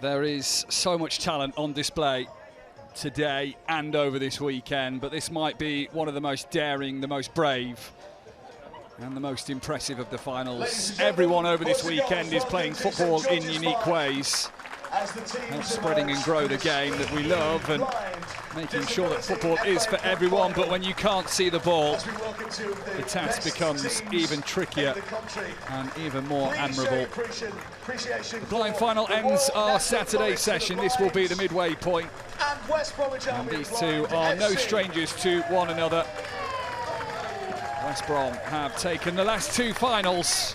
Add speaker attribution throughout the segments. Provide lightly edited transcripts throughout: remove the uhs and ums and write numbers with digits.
Speaker 1: There is so much talent on display today and over this weekend, but this might be one of the most daring, the most brave and the most impressive of the finals. Everyone over this weekend is playing football in unique ways, spreading and grow the game that we love and making sure that football is for everyone. But when you can't see the ball, the task becomes even trickier and even more admirable. The blind final ends our Saturday session. This will be the midway point, and these two are no strangers to one another. West Brom have taken the last two finals,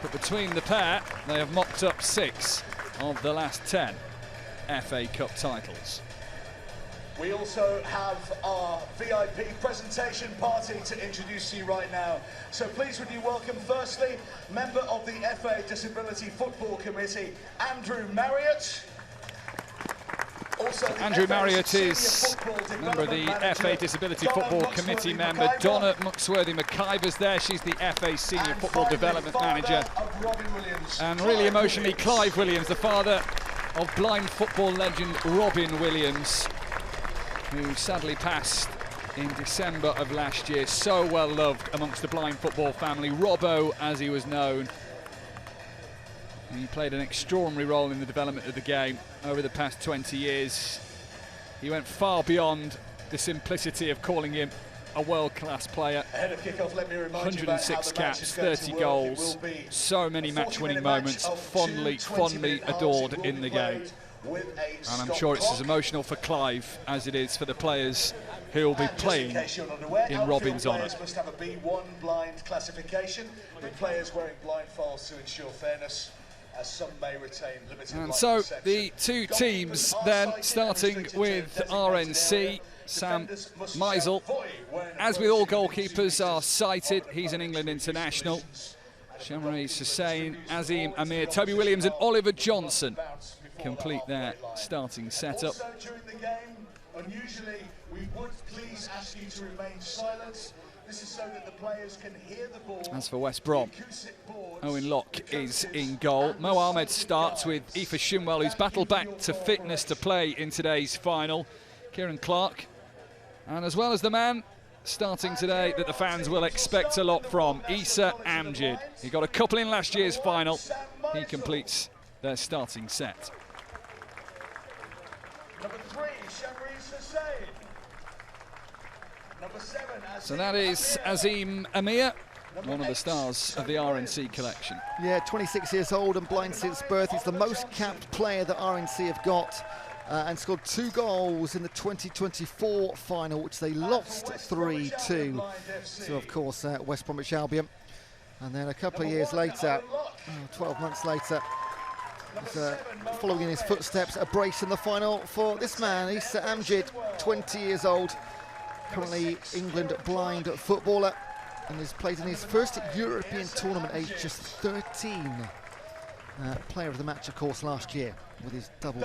Speaker 1: but between the pair they have mopped up 6 of the last 10 FA Cup titles.
Speaker 2: We also have our VIP presentation party to introduce to you right now. So please would you welcome firstly, member of the FA Disability Football Committee, Andrew Marriott.
Speaker 1: Andrew Marriott is member of the FA Disability Football Committee member. Donna Muxworthy-McIver's there. She's the FA Senior Football Development Manager. And really emotionally, Clive Williams, the father of blind football legend Robin Williams, who sadly passed in December of last year. So well loved amongst the blind football family, Robbo as he was known. And he played an extraordinary role in the development of the game over the past 20 years. He went far beyond the simplicity of calling him a world-class player.
Speaker 2: Ahead of kickoff, let me remind
Speaker 1: 106 caps, 30 goals, so many match-winning moments, fondly adored in the game. And I'm sure it's as emotional for Clive as it is for the players who will be playing in Robin's honour.
Speaker 2: Must have a B1 blind classification, with players wearing blindfolds to ensure fairness. As some may retain limited
Speaker 1: and so the two teams then, starting with RNC, Sam Meisel, as with all goalkeepers, are sighted. He's an England international. Shamari Hussain, Azim Amir, Toby Williams and Oliver Johnson complete their starting setup.
Speaker 2: Also during the game, unusually, we would please ask you to remain silent. This is so that the players can hear the ball.
Speaker 1: As for West Brom, Owen Locke is in goal. Mo Ahmed starts with Aoife Shinwell, who's battled back to fitness to play in today's final. Kieran Clark, and as well as the man starting today that the fans will expect a lot from, Issa Amjid. He got a couple in last year's final. He completes their starting set.
Speaker 2: Number 3, Shamari Hussain. Number 7,
Speaker 1: so that is Azim Amir, one of the stars of the RNC collection.
Speaker 3: Yeah, 26 years old and blind since birth. He's the most capped player that RNC have got, and scored 2 goals in the 2024 final, which they lost 3-2. So, of course, West Bromwich Albion. And then a couple of years later, 12 months later, following in his footsteps, a brace in the final for this man, Issa Amjid, 20 years old. Currently England blind footballer, and has played in his first European tournament, aged just 13. Player of the match, of course, last year with his double.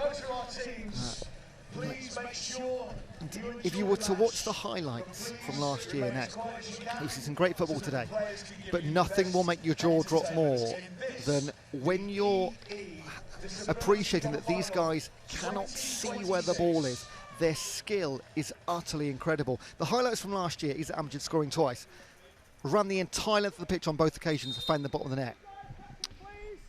Speaker 3: If you were to watch the highlights from last year, now you've seen some great football today, but nothing will make your jaw drop more than when you're appreciating that these guys cannot see where the ball is. Their skill is utterly incredible. The highlights from last year is Amjad scoring twice. Ran the entire length of the pitch on both occasions to find the bottom of the net.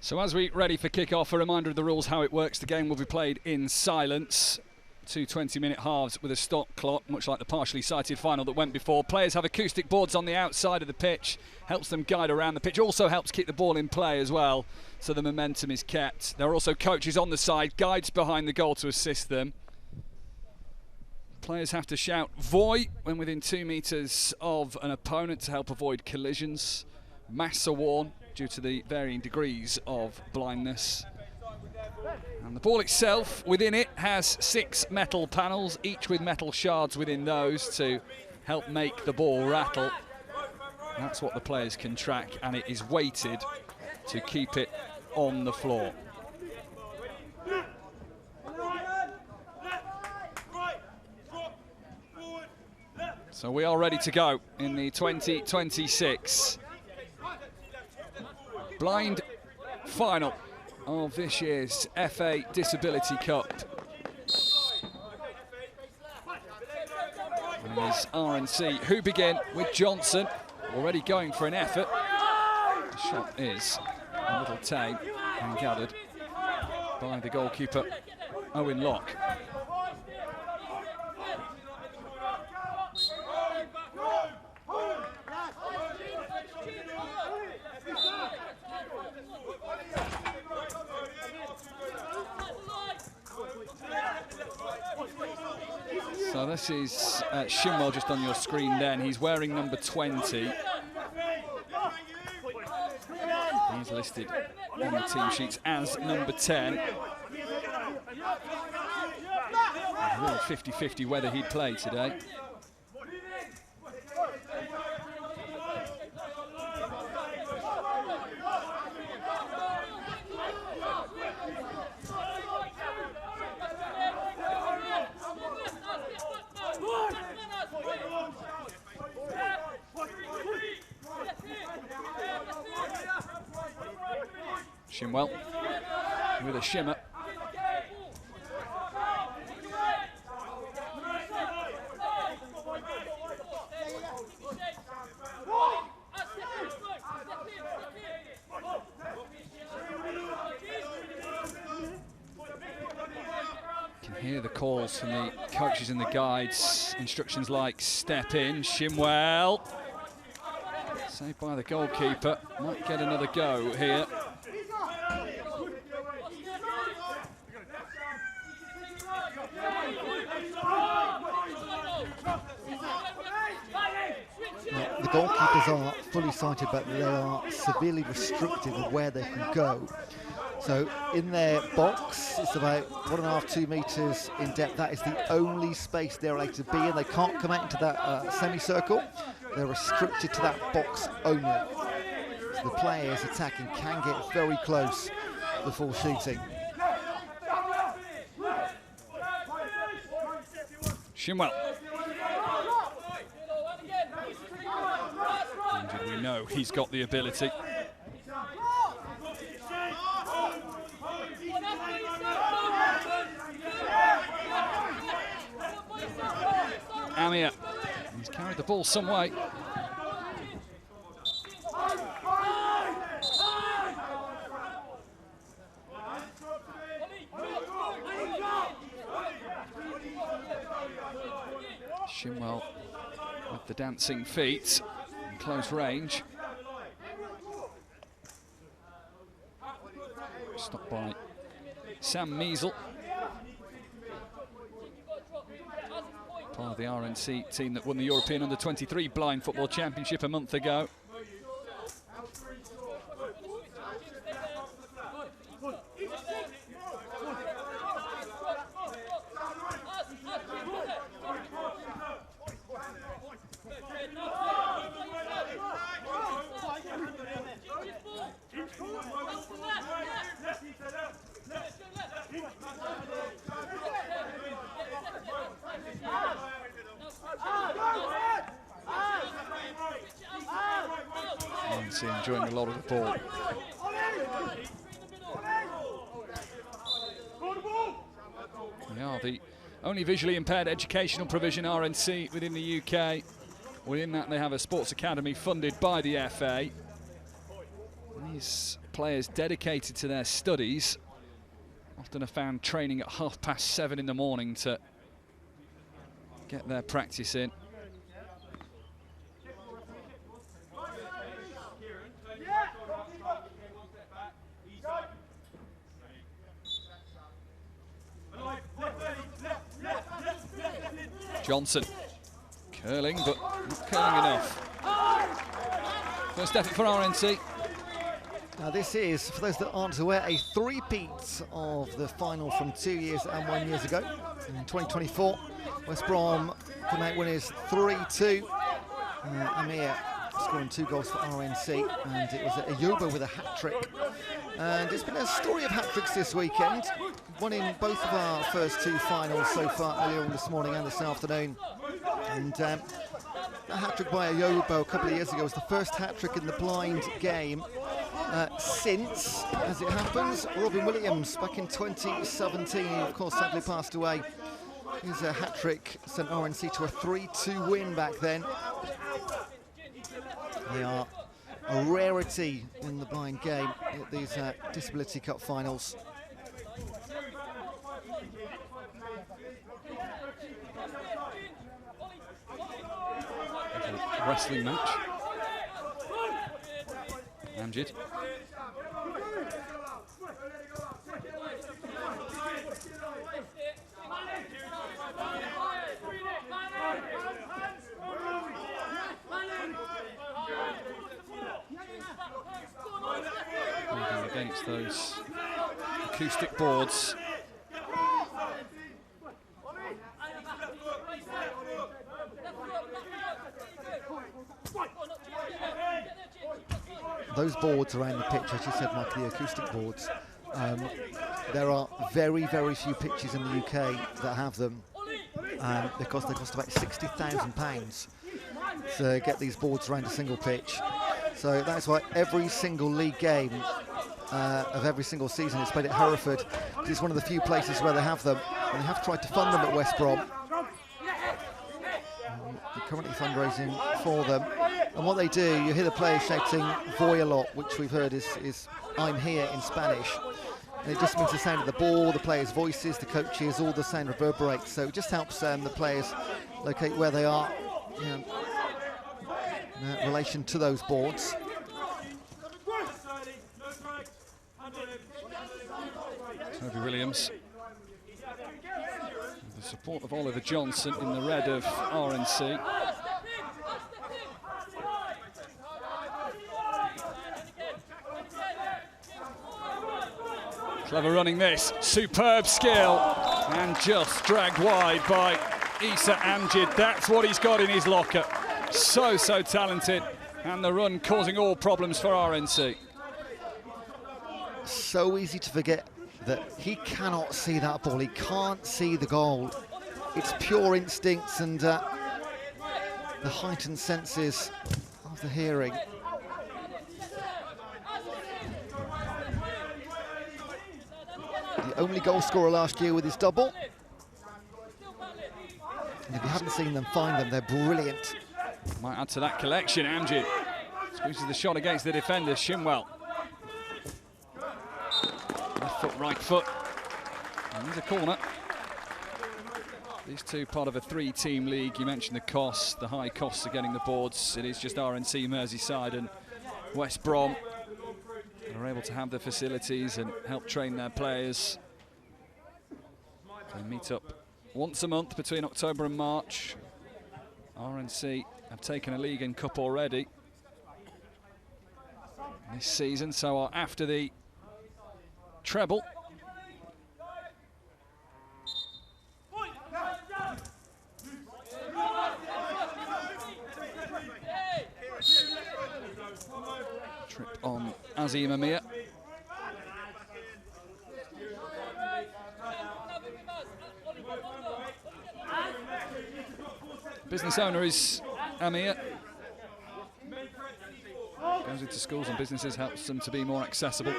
Speaker 1: So as we ready for kick-off, a reminder of the rules, how it works. The game will be played in silence. 2 20-minute halves with a stop clock, much like the partially sighted final that went before. Players have acoustic boards on the outside of the pitch, helps them guide around the pitch, also helps keep the ball in play as well, so the momentum is kept. There are also coaches on the side, guides behind the goal to assist them. Players have to shout "Voy" when within 2 metres of an opponent to help avoid collisions. Masks are worn due to the varying degrees of blindness. And the ball itself, within it, has 6 metal panels, each with metal shards within those to help make the ball rattle. That's what the players can track, and it is weighted to keep it on the floor. So we are ready to go in the 2026 blind final of this year's FA Disability Cup. And it is RNC who begin with Johnson, already going for an effort. The shot is a little tame and gathered by the goalkeeper, Owen Locke. So this is Shinwell just on your screen then. He's wearing number 20. He's listed on the team sheets as number 10. A real 50-50 whether he'd play today. Shinwell with a shimmer. You can hear the calls from the coaches and the guides. Instructions like step in, Shinwell. Saved by the goalkeeper. Might get another go here.
Speaker 3: The goalkeepers are fully sighted, but they are severely restricted of where they can go. So in their box, it's about 1.5 to 2 metres in depth. That is the only space they're able to be in. They can't come out into that semicircle. They're restricted to that box only. So the players attacking can get very close before shooting.
Speaker 1: Shinwell. And did we know he's got the ability? Amir. He's carried the ball some way. Shinwell with the dancing feet in close range. Stopped by Sam Measle. Part of the RNC team that won the European Under-23 Blind Football Championship a month ago. RNC enjoying a lot of the ball. They are the only visually impaired educational provision RNC within the UK. Within that, they have a sports academy funded by the FA. These players dedicated to their studies often are found training at 7:30 in the morning to get their practice in. Johnson curling, but not curling enough. First effort for RNC.
Speaker 3: Now this is, for those that aren't aware, a three-peat of the final from 2 years and 1 year ago. In 2024, West Brom come out winners 3-2. Amir scoring 2 goals for RNC, and it was Ayoba with a hat-trick. And it's been a story of hat-tricks this weekend. Won in both of our first 2 finals so far, earlier on this morning and this afternoon. And a hat-trick by Ayoba a couple of years ago was the first hat-trick in the blind game. since, as it happens, Robin Williams back in 2017. He, of course, sadly passed away. His hat-trick sent RNC to a 3-2 win back then. They are a rarity in the blind game at these Disability Cup finals.
Speaker 1: Wrestling match. Amjad. Against those acoustic boards.
Speaker 3: Those boards around the pitch, as you said, Mike, the acoustic boards, there are very, very few pitches in the UK that have them, because they cost about £60,000 to get these boards around a single pitch. So that's why every single league game of every single season is played at Hereford. It's one of the few places where they have them, and they have tried to fund them at West Brom. They're currently fundraising for them. And what they do, you hear the players shouting "Voy a lot," which we've heard is "I'm here" in Spanish. And it just means the sound of the ball, the players' voices, the coaches, all the sound reverberates. So it just helps the players locate where they are in relation to those boards.
Speaker 1: Toby Williams, with the support of Oliver Johnson in the red of RNC. Clever running this, superb skill, and just dragged wide by Issa Amjad. That's what he's got in his locker. So talented, and the run causing all problems for RNC.
Speaker 3: So easy to forget that he cannot see that ball, he can't see the goal. It's pure instincts and the heightened senses of the hearing. The only goal scorer last year with his double. And if you haven't seen them, find them, they're brilliant.
Speaker 1: Might add to that collection. Amjad squeezes the shot against the defender, Shimwell. Left foot, right foot. And there's a corner. These two part of a three-team league. You mentioned the costs, the high costs of getting the boards. It is just RNC, Merseyside and West Brom are able to have the facilities and help train their players. They meet up once a month between October and March. RNC have taken a league and cup already this season, so are after the treble. Trip on Azim Amir. Business owner is Amir. Goes into schools and businesses, helps them to be more accessible.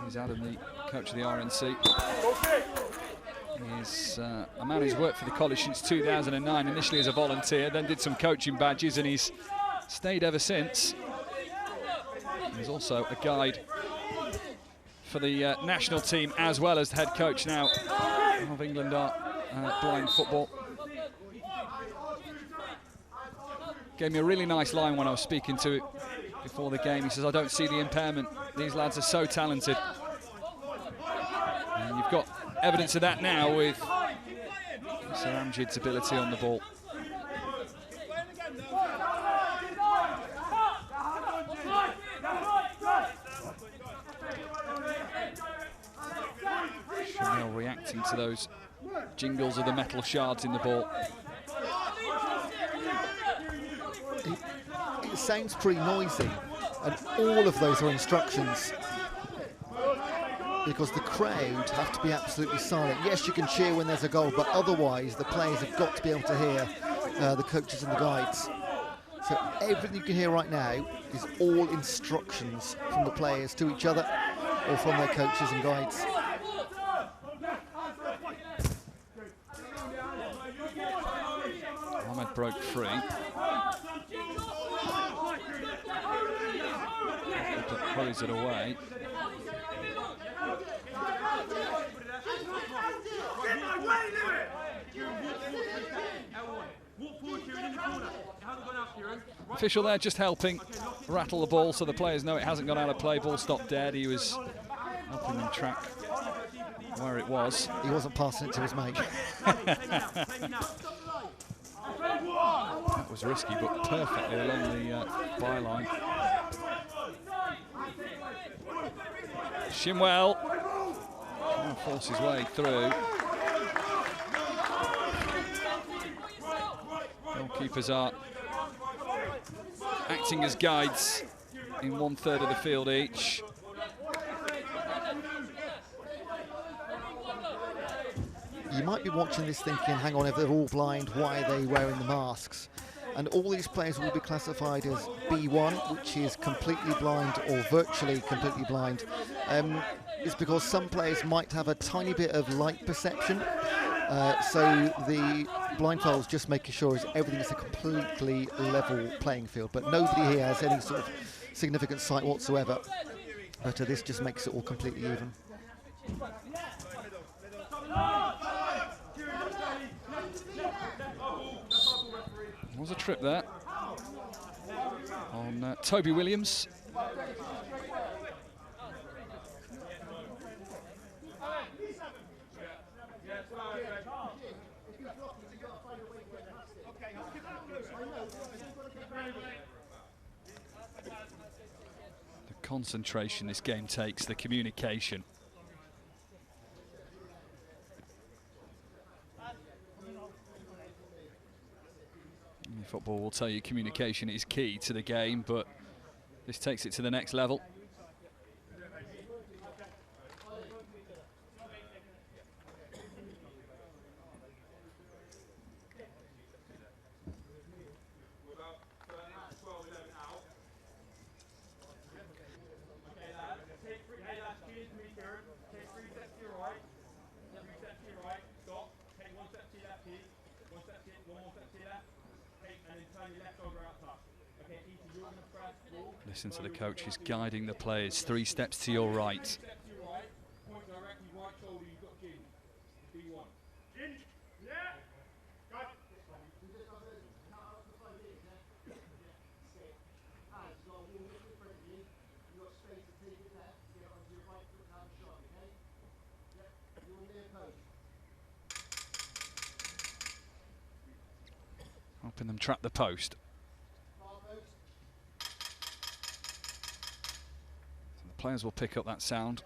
Speaker 1: He's Adam, the coach of the RNC. He's a man who's worked for the college since 2009, initially as a volunteer, then did some coaching badges, and he's stayed ever since. He's also a guide for the national team, as well as the head coach now of England blind football. Gave me a really nice line when I was speaking to it before the game. He says, "I don't see the impairment. These lads are so talented." And you've got evidence of that now with Sir Amjad's ability on the ball. Chanel reacting to those jingles of the metal shards in the ball.
Speaker 3: it sounds pretty noisy, and all of those are instructions, because the crowd have to be absolutely silent. Yes, you can cheer when there's a goal, but otherwise the players have got to be able to hear the coaches and the guides. So everything you can hear right now is all instructions from the players to each other or from their coaches and guides.
Speaker 1: Ahmed broke free. Hurries it away. Official there just helping rattle the ball so the players know it hasn't gone out of play. Ball stopped dead. He was helping them track where it was.
Speaker 3: He wasn't passing it to his mate.
Speaker 1: That was risky, but perfectly along the byline. Shimwell trying to force his way through. Goalkeepers are acting as guides in 1/3 of the field each.
Speaker 3: You might be watching this thinking, hang on, if they're all blind, why are they wearing the masks? And all these players will be classified as B1, which is completely blind or virtually completely blind. It's because some players might have a tiny bit of light perception. So the blindfolds just making sure everything is a completely level playing field. But nobody here has any sort of significant sight whatsoever. But this just makes it all completely even.
Speaker 1: There was a trip there on Toby Williams. The concentration this game takes, the communication. Football will tell you communication is key to the game, but this takes it to the next level. Listen to the coaches guiding the players. 3 steps to your right. Helping them trap the post. Players will pick up that sound.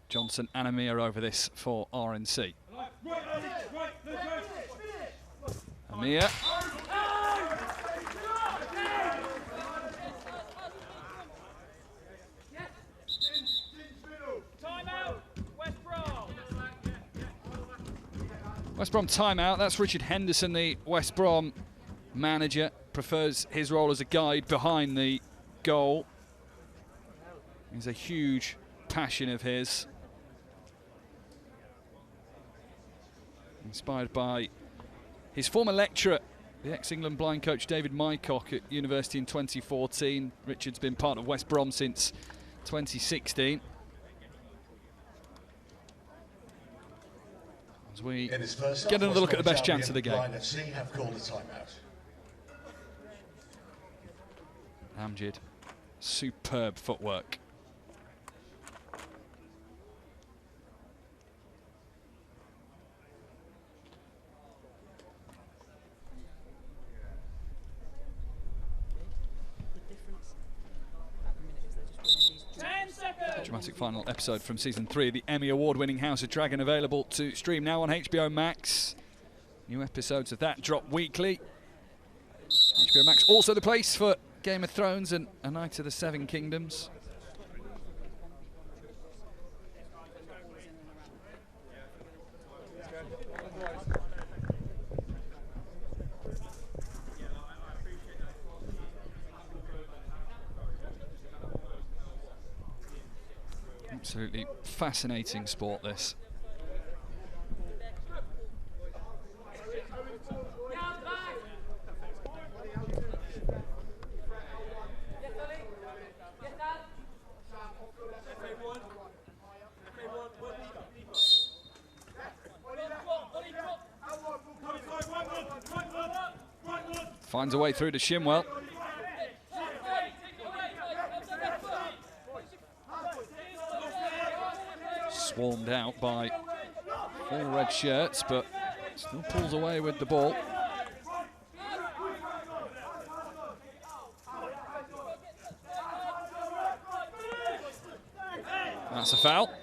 Speaker 1: Johnson and Amir over this for RNC. Amir. West Brom timeout. That's Richard Henderson, the West Brom manager. Prefers his role as a guide behind the goal. It's a huge passion of his. Inspired by his former lecturer, the ex-England blind coach David Mycock at university in 2014. Richard's been part of West Brom since 2016. As we get another look at the best chance of the game.
Speaker 2: RNC have called a timeout.
Speaker 1: Amjad, superb footwork. Dramatic final episode from season 3 of the Emmy Award-winning House of Dragon, available to stream now on HBO Max. New episodes of that drop weekly. HBO HBO Max. Also the place for Game of Thrones and A Night of the Seven Kingdoms. Absolutely fascinating sport, this. Finds a way through to Shimwell. Swarmed out by 4 red shirts, but still pulls away with the ball. That's a foul.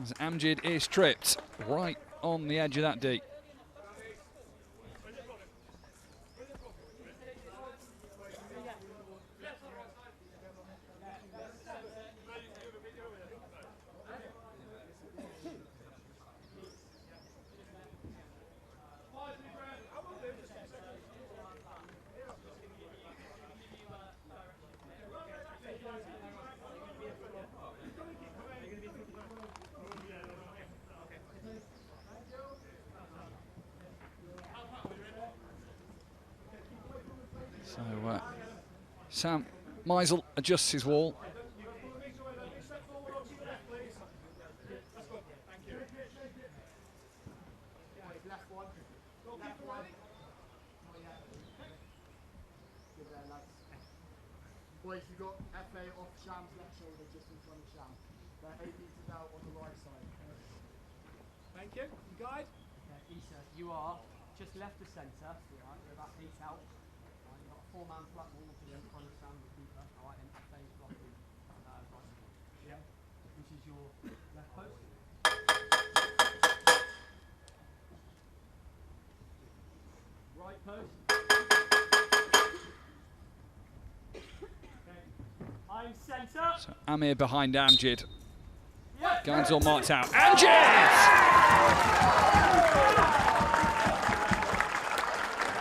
Speaker 1: As Amjid is tripped right on the edge of that D. So Sam Meisel adjusts his wall.
Speaker 4: Boys, you've got FA off Sham's left shoulder just in front of Sham. They're 8 metres out on the right side.
Speaker 5: Thank you. You guide?
Speaker 6: Okay, Issa, you are just left of centre. Right, you're about 8 out. Right, you've got a 4-man flat wall to the front of Sam, the keeper. Alright, and FA's blocking right. Yeah. Which is your left post. Right post. I'm centre.
Speaker 1: So Amir behind Amjid. Gansel marked out. Amjid!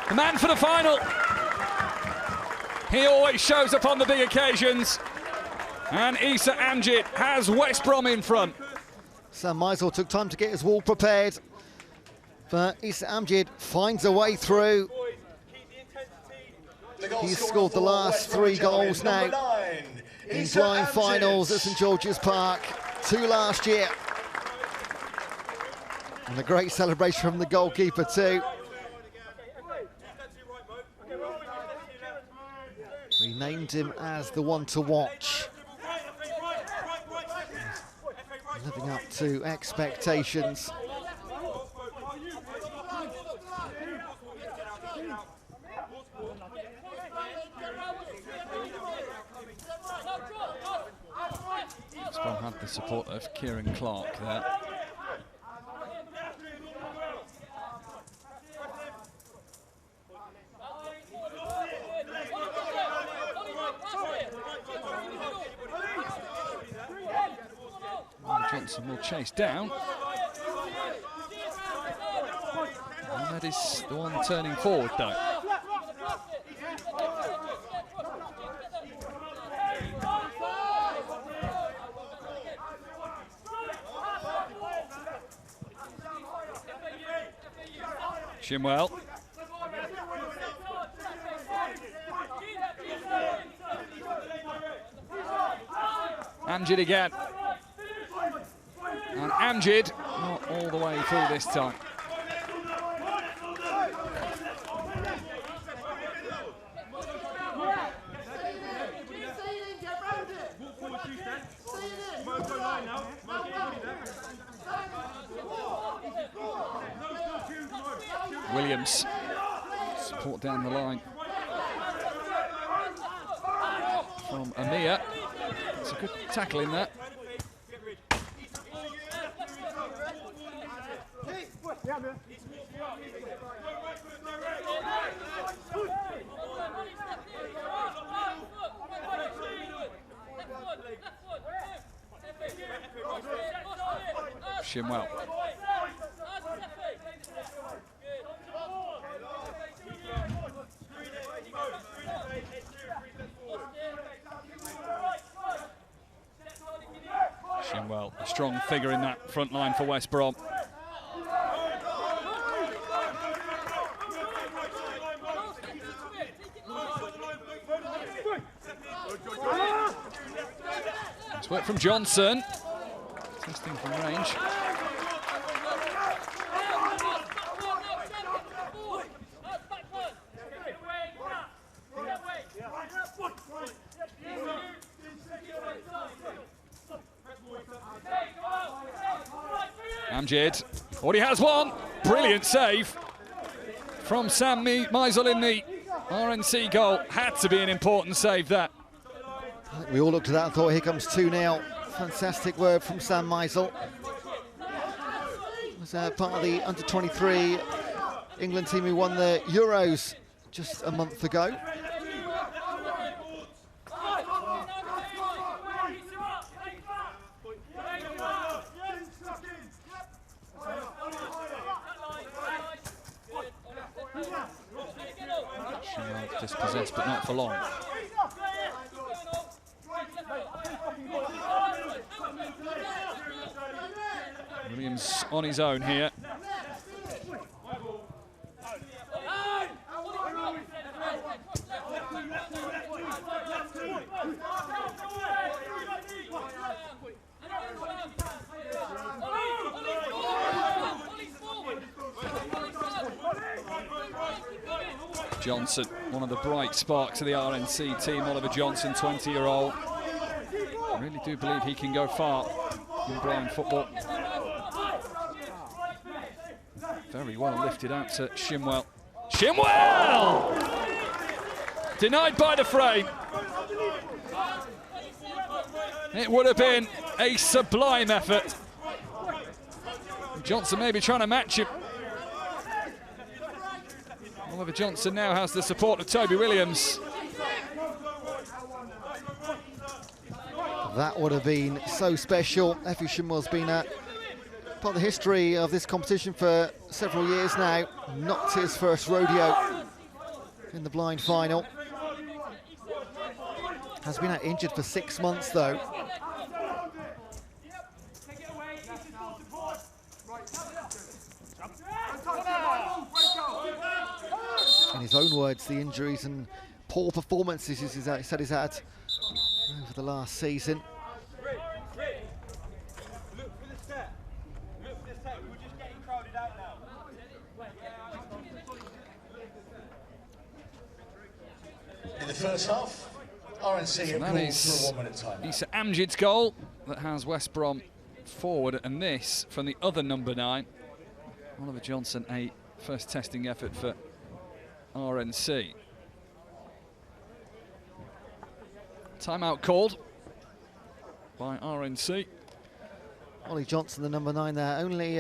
Speaker 1: The man for the final. He always shows up on the big occasions. And Issa Amjid has West Brom in front.
Speaker 3: Sam Meisel took time to get his wall prepared, but Issa Amjid finds a way through. He's scored the last 3 goals now in blind finals at St George's Park, 2 last year. And a great celebration from the goalkeeper too. We named him as the one to watch. Living up to expectations.
Speaker 1: Well, had the support of Kieran Clark there. Johnson will chase down. And that is the one turning forward, though. Shimwell. Amjid again. And Amjid not all the way through this time. Williams, support down the line from Amir. It's a good tackle in that. Shimwell. Shimwell, a strong figure in that front line for West Brom. It's work from Johnson. Testing from range. Amjad already has one. Brilliant save from Sam Meisel in the RNC goal. Had to be an important save, that.
Speaker 3: We all looked at that and thought, here comes 2-0. Fantastic word from Sam Meisel. Was part of the under-23 England team who won the Euros just a month ago.
Speaker 1: Dispossessed, but not for long. Williams on his own here. Johnson, one of the bright sparks of the RNC team, Oliver Johnson, 20-year-old. I really do believe he can go far in blind football. Very well lifted out to Shimwell. Shimwell! Denied by the frame. It would have been a sublime effort. Johnson maybe trying to match him. Oliver Johnson now has the support of Toby Williams.
Speaker 3: That would have been so special. Effie Shimwell's been part of the history of this competition for several years now. Not his first rodeo in the blind final. Has been out injured for 6 months though. In his own words, the injuries and poor performances he said he's had over the last season.
Speaker 2: In the first half, RNC have called for a 1 minute time.
Speaker 1: Issa Amjad's goal that has West Brom forward, and this from the other number 9, Oliver Johnson, a first testing effort for RNC. Timeout called by RNC.
Speaker 3: Ollie Johnson, the number 9 there, only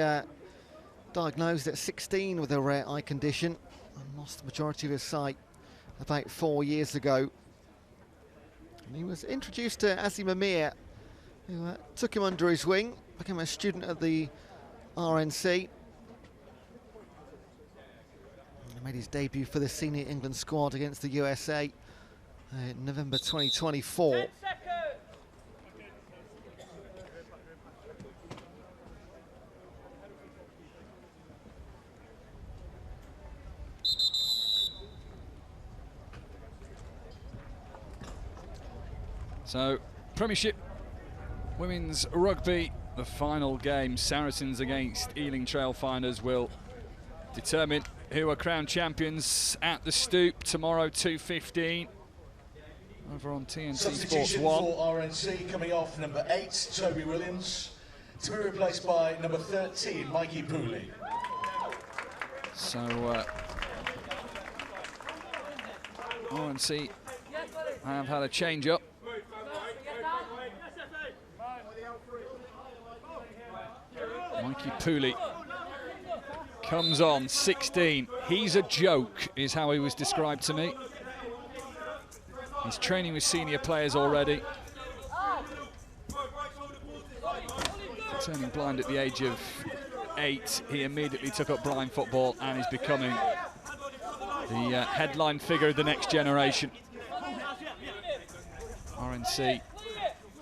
Speaker 3: diagnosed at 16 with a rare eye condition and lost the majority of his sight about 4 years ago. And he was introduced to Azim Amir, who took him under his wing, became a student at the RNC. He made his debut for the senior England squad against the USA in November 2024.
Speaker 1: So, Premiership Women's Rugby, the final game, Saracens against Ealing Trailfinders, will determine who are crowned champions at the Stoop tomorrow, 2:15. Over on TNT Sports 1.
Speaker 2: For RNC coming off number 8, Toby Williams, to be replaced by number 13, Mikey Pooley.
Speaker 1: So, RNC have had a change-up. Mikey Pooley comes on, 16. He's a joke, is how he was described to me. He's training with senior players already. Turning blind at the age of 8, he immediately took up blind football and is becoming the headline figure of the next generation. RNC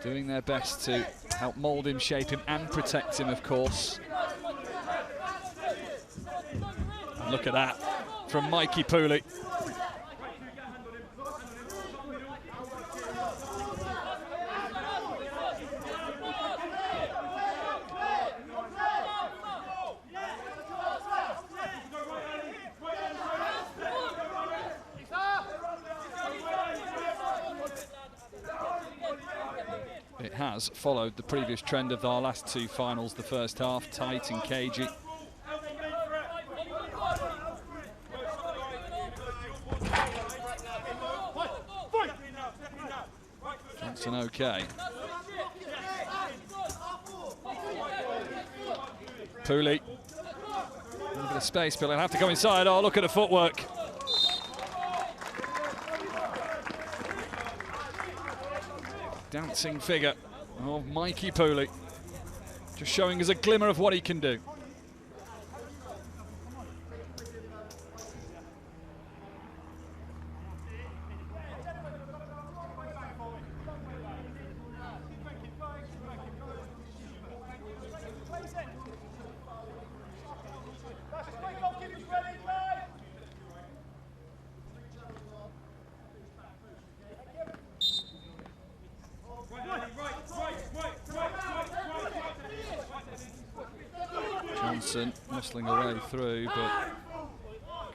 Speaker 1: doing their best to help mould him, shape him and protect him, of course. And look at that from Mikey Pooley. It has followed the previous trend of our last 2 finals, the first half, tight and cagey. Johnson okay. Pooley. A little bit of space, but he'll have to go inside. Oh, look at the footwork. Dancing figure of Mikey Pooley, just showing us a glimmer of what he can do. Johnson muscling away through, but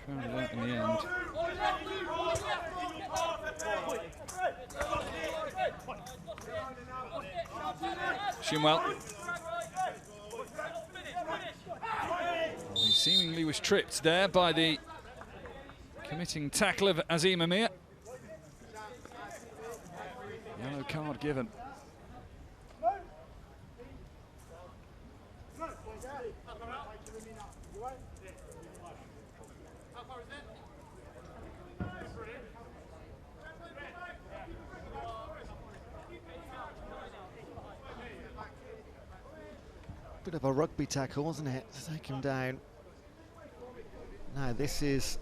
Speaker 1: carried out in the end. Shinwell. He seemingly was tripped there by the committing tackle of Azim Amir. Yellow card given.
Speaker 3: Bit of a rugby tackle, wasn't it, to take him down. Now this is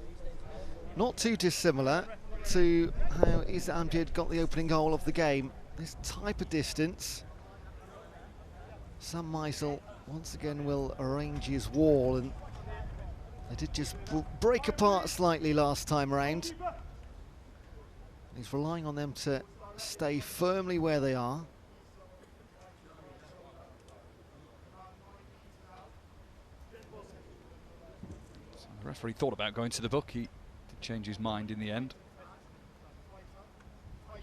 Speaker 3: not too dissimilar to how Issa Amjad got the opening goal of the game. This type of distance. Sam Meisel once again will arrange his wall, and they did just break apart slightly last time around. He's relying on them to stay firmly where they are.
Speaker 1: The referee thought about going to the book. He did change his mind in the end.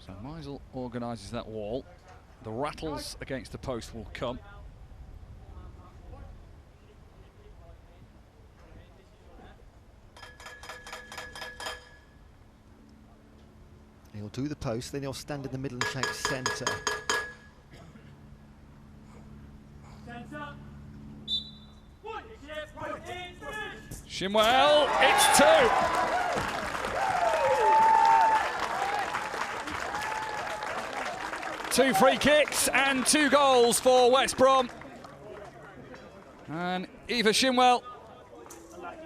Speaker 1: So Meisel organises that wall. The rattles against the post will come.
Speaker 3: He'll do the post, then he'll stand in the middle and take centre.
Speaker 1: Shinwell, it's 2. Two free kicks and 2 goals for West Brom. And Eva Shinwell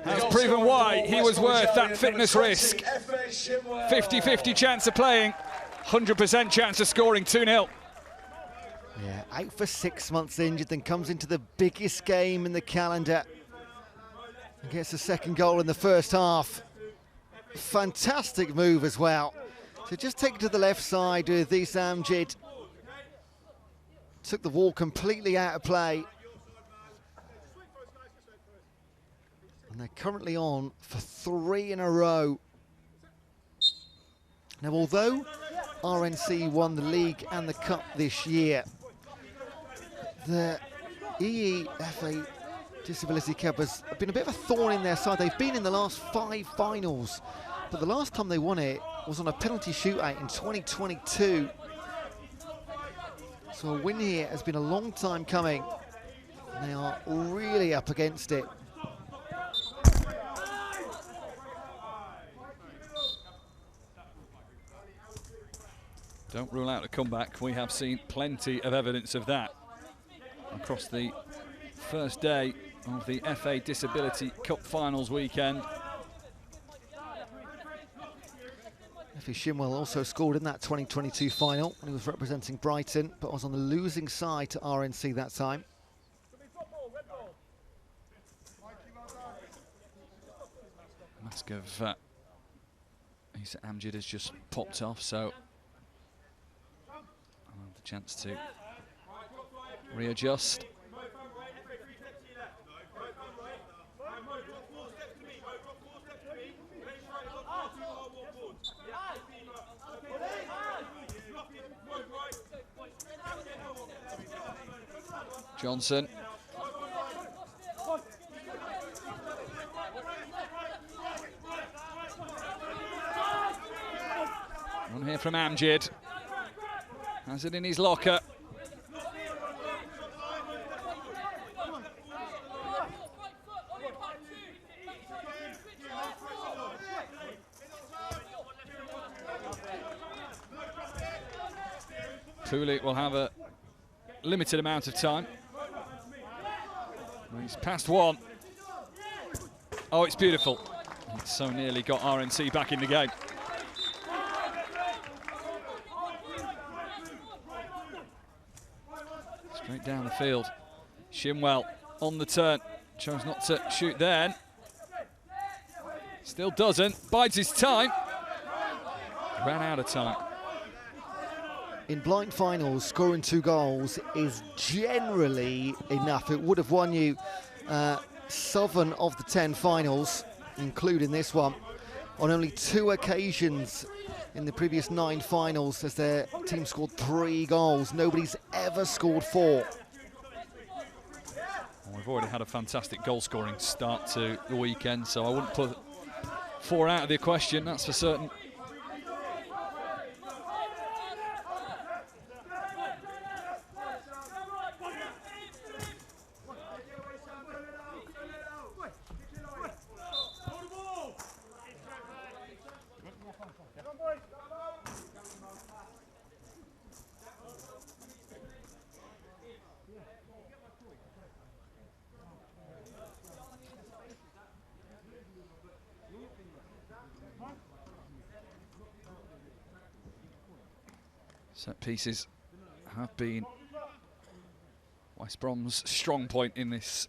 Speaker 1: has proven why he was worth that fitness risk. 50-50 chance of playing, 100% chance of scoring 2-0.
Speaker 3: Yeah, out for 6 months injured, then comes into the biggest game in the calendar and gets the second goal in the first half. Fantastic move as well. So just take it to the left side with Issa Amjad. Took the wall completely out of play. And they're currently on for 3 in a row. Now, although RNC won the league and the cup this year, the EEFA Disability Cup has been a bit of a thorn in their side. They've been in the last 5 finals, but the last time they won it was on a penalty shootout in 2022. So a win here has been a long time coming. They are really up against it.
Speaker 1: Don't rule out a comeback. We have seen plenty of evidence of that across the first day of the FA Disability Cup Finals weekend.
Speaker 3: Effie Shinwell also scored in that 2022 final when he was representing Brighton, but was on the losing side to RNC that time.
Speaker 1: Mask of Issa Amjad has just popped off, so I'll have the chance to readjust. Johnson. One here from Amjad. Has it in his locker. Pouliot will have a limited amount of time. He's past one. Oh, it's beautiful. It's so nearly got RNC back in the game. Straight down the field. Shinwell on the turn. Chose not to shoot then. Still doesn't. Bides his time. Ran out of time.
Speaker 3: In blind finals, scoring 2 goals is generally enough. It would have won you 7 of the 10 finals, including this one. On only 2 occasions in the previous 9 finals has their team scored 3 goals. Nobody's ever scored 4.
Speaker 1: Well, we've already had a fantastic goal-scoring start to the weekend, so I wouldn't put 4 out of the question, that's for certain. Set pieces have been West Brom's strong point in this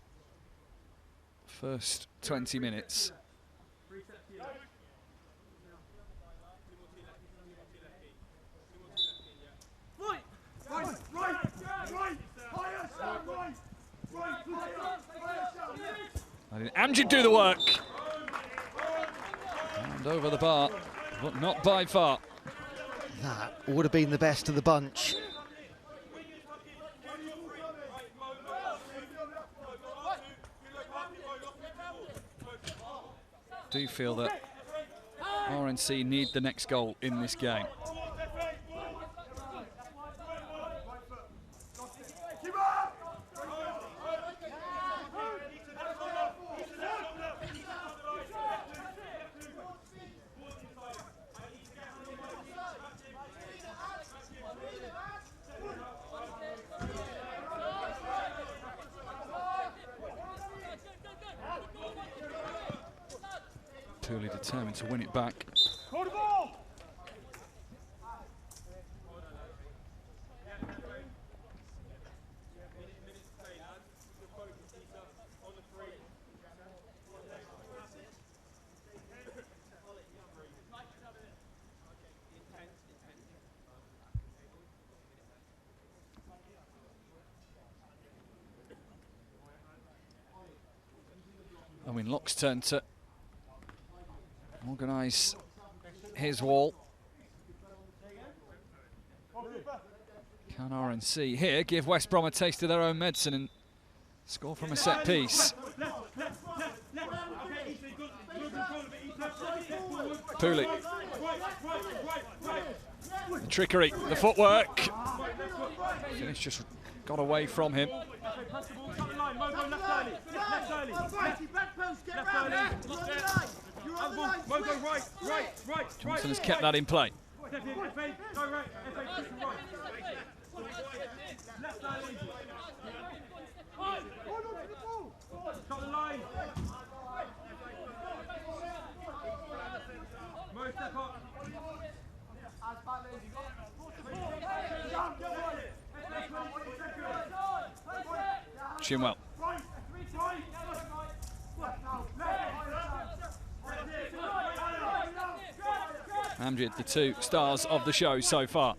Speaker 1: first 20 minutes. Amjad do the work. And over the bar, but not by far.
Speaker 3: That would have been the best of the bunch.
Speaker 1: Do you feel that RNC need the next goal in this game? Pouliot determined to win it back. I mean, Locke's turn to organise his wall. Can RNC here give West Brom a taste of their own medicine and score from a set piece? Pouliot. The trickery, the footwork. Finish just got away from him. Johnson has kept that in play. Shinwell. Amjad, the two stars of the show so far.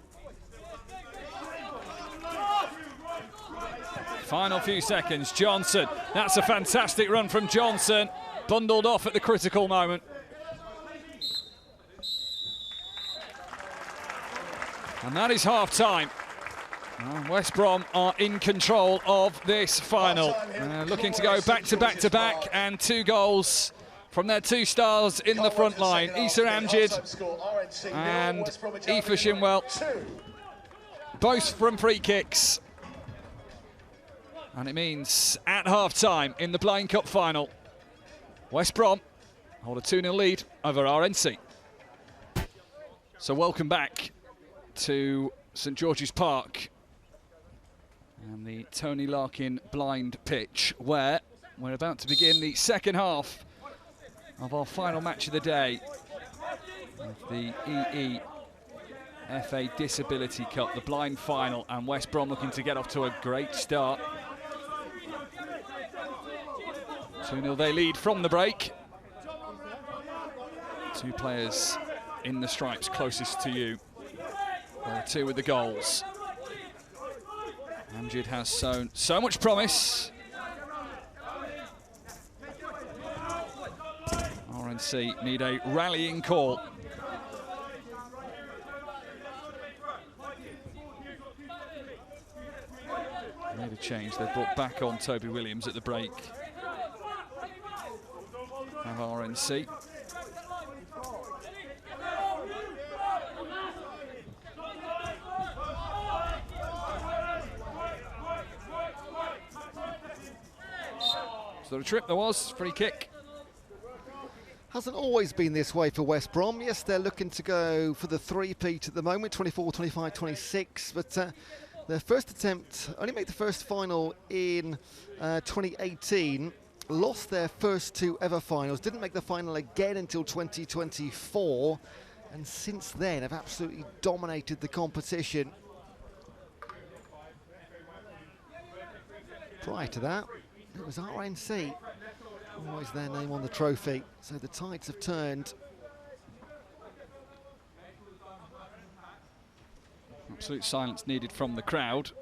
Speaker 1: Final few seconds, Johnson. That's a fantastic run from Johnson. Bundled off at the critical moment. And that is half-time. West Brom are in control of this final. Looking to go back-to-back-to-back, and 2 goals from their 2 stars in the front line. Issa Amjad and Aoife Shinwell, both from free kicks. And it means at half-time in the Playing Cup final, West Brom hold a 2-0 lead over RNC. So welcome back to St George's Park and the Tony Larkin blind pitch, where we're about to begin the second half of our final match of the day of the EE Disability Cup, the blind final, and West Brom looking to get off to a great start. 2-0 they lead from the break. 2 players in the stripes closest to you. Well, 2 with the goals. Amjad has shown so much promise. RNC need a rallying call. Made a change. They brought back on Toby Williams at the break. Have RNC. So the trip there was, free kick.
Speaker 3: Hasn't always been this way for West Brom. Yes, they're looking to go for the three-peat at the moment, 24, 25, 26, but their first attempt, only made the first final in 2018, lost their first 2 ever finals, didn't make the final again until 2024, and since then have absolutely dominated the competition. Prior to that, it was RNC, always their name on the trophy, so the tides have turned.
Speaker 1: Absolute silence needed from the crowd,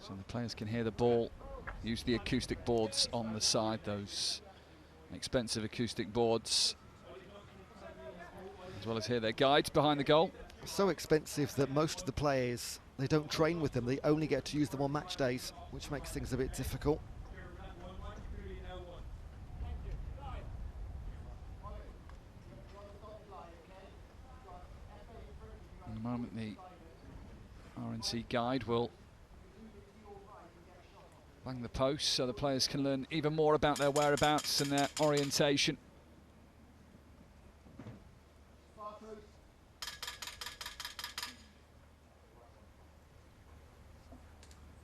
Speaker 1: so the players can hear the ball. Use the acoustic boards on the side, those expensive acoustic boards, as well as hear their guides behind the goal.
Speaker 3: So expensive that most of the players, they don't train with them, they only get to use them on match days, which makes things a bit difficult.
Speaker 1: In a moment, the RNC guide will bang the post so the players can learn even more about their whereabouts and their orientation.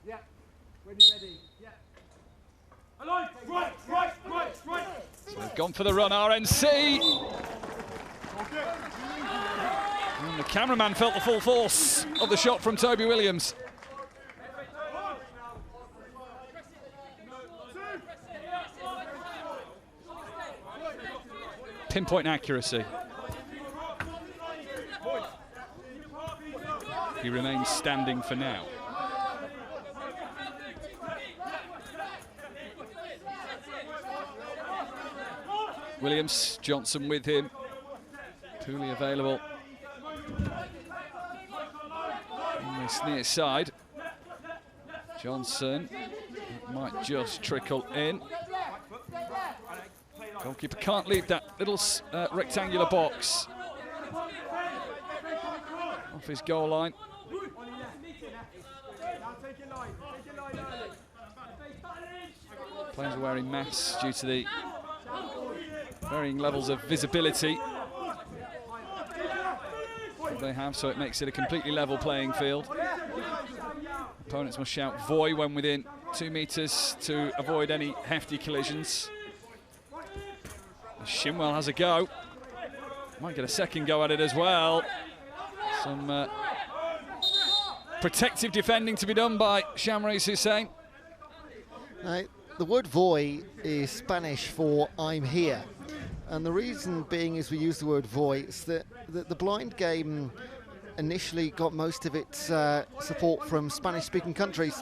Speaker 6: Yeah, when you're ready. Yeah. Alive, right.
Speaker 1: So they've gone for the run, RNC. And the cameraman felt the full force of the shot from Toby Williams. Pinpoint accuracy. He remains standing for now. Williams, Johnson with him. Pooley available on this near side. Johnson might just trickle in. Goalkeeper can't leave that little rectangular box off his goal line. Players are wearing masks due to the varying levels of visibility that they have, so it makes it a completely level playing field. Opponents must shout "Voy" when within 2 meters to avoid any hefty collisions. Shinwell has a go. Might get a second go at it as well. Some protective defending to be done by Shamrez Hussain.
Speaker 3: Now, the word voy is Spanish for I'm here. And the reason being is we use the word voy is that the blind game initially got most of its support from Spanish-speaking countries.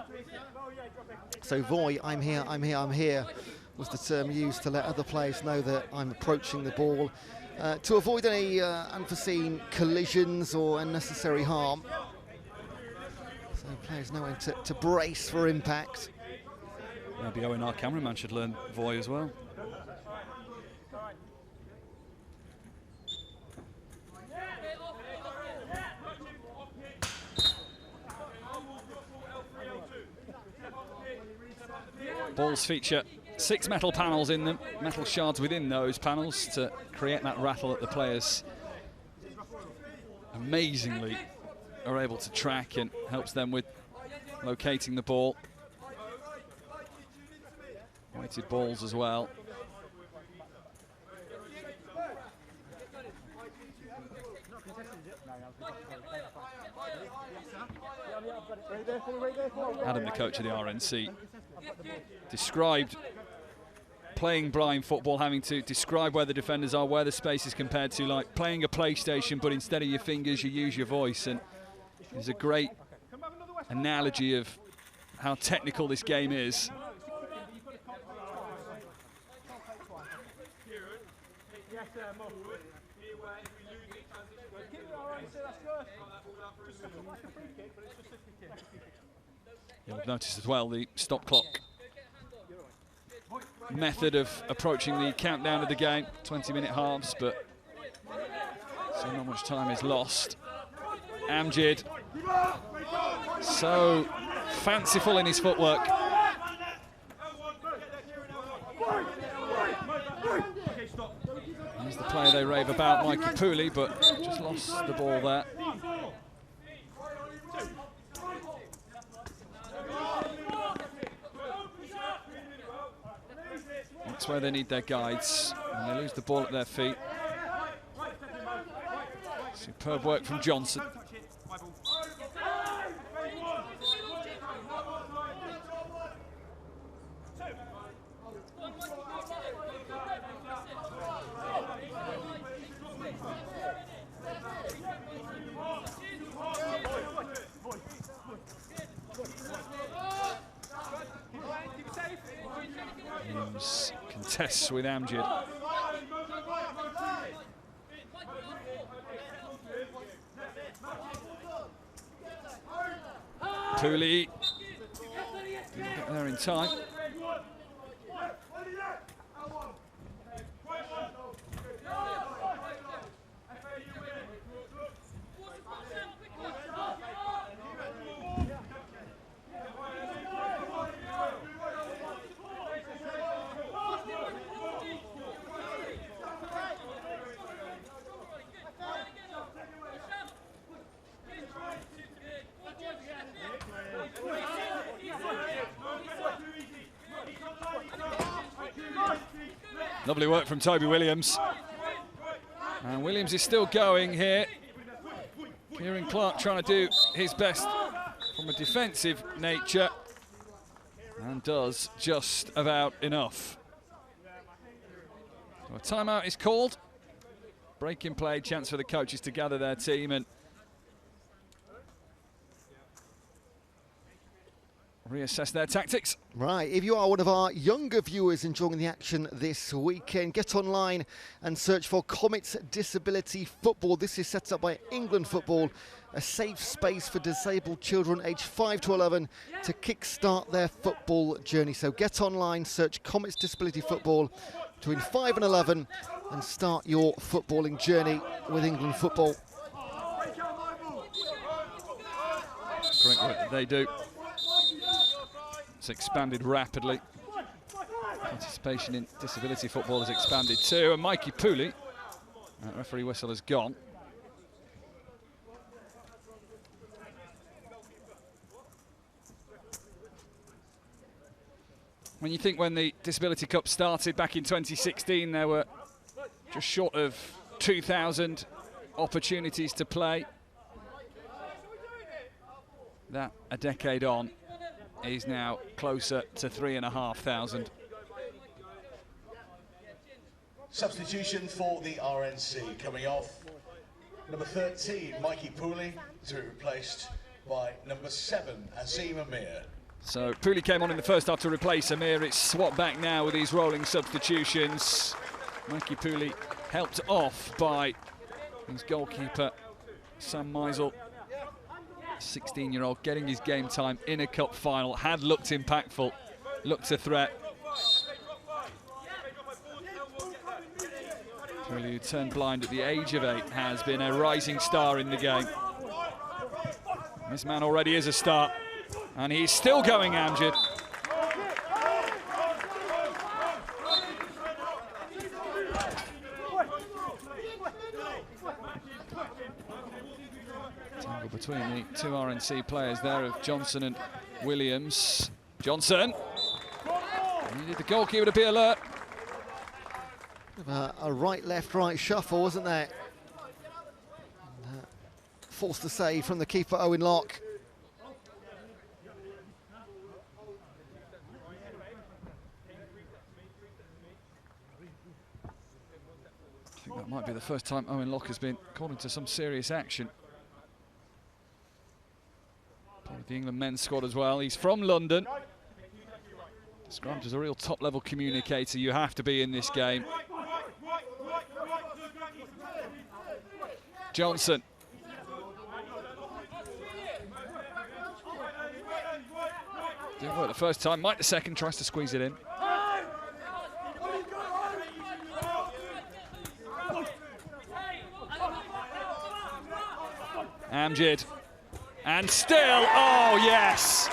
Speaker 3: So voy, I'm here, I'm here, I'm here, was the term used to let other players know that I'm approaching the ball, to avoid any unforeseen collisions or unnecessary harm. So players know when to brace for impact.
Speaker 1: Maybe Owen, our cameraman, should learn voy as well. Balls feature 6 metal panels in them, metal shards within those panels to create that rattle that the players amazingly are able to track, and helps them with locating the ball. Weighted balls as well. Adam, the coach of the RNC, described playing blind football, having to describe where the defenders are, where the space is, compared to like playing a PlayStation, but instead of your fingers you use your voice. And there's a great analogy of how technical this game is. You'll have noticed as well the stop clock method of approaching the countdown of the game, 20-minute halves, but so not much time is lost. Amjad, so fanciful in his footwork. He's the player they rave about, Mikey Pooley, but just lost the ball there. That's where they need their guides, and they lose the ball at their feet. Superb work from Johnson. Williams contests with Amjad. Pooley didn't get there in time. Lovely work from Toby Williams. And Williams is still going here. Kieran Clark trying to do his best from a defensive nature, and does just about enough. So a timeout is called. Break in play, chance for the coaches to gather their team and reassess their tactics.
Speaker 3: Right, if you are one of our younger viewers enjoying the action this weekend, get online and search for Comets Disability Football. This is set up by England Football, a safe space for disabled children aged 5 to 11 to kickstart their football journey. So get online, search Comets Disability Football between 5 and 11 and start your footballing journey with England Football.
Speaker 1: Great work that they do. It's expanded rapidly. Participation in disability football has expanded too. And Mikey Pooley, that referee whistle has gone. When you think when the Disability Cup started back in 2016, there were just short of 2,000 opportunities to play. That a decade on is now closer to 3,500.
Speaker 2: Substitution for the RNC coming off. Number 13, Mikey Pooley, to be replaced by number 7, Azim Amir.
Speaker 1: So Pooley came on in the first half to replace Amir. It's swapped back now with these rolling substitutions. Mikey Pooley helped off by his goalkeeper, Sam Meisel. 16-year-old getting his game time in a cup final. Had looked impactful, looked a threat. Pooley, who turned blind at the age of 8, has been a rising star in the game. This man already is a star, and he's still going, Amjad. Tangle between the two RNC players there of Johnson and Williams. Johnson! Needed the goalkeeper to be alert.
Speaker 3: A right, left, right shuffle, wasn't there? Forced the save from the keeper, Owen Locke.
Speaker 1: I think that might be the first time Owen Locke has been called into some serious action. Part of the England men's squad as well. He's from London. Described as a real top-level communicator. You have to be in this game. Johnson. Didn't work the first time. Mike the second tries to squeeze it in. Amjad. And still, oh yes!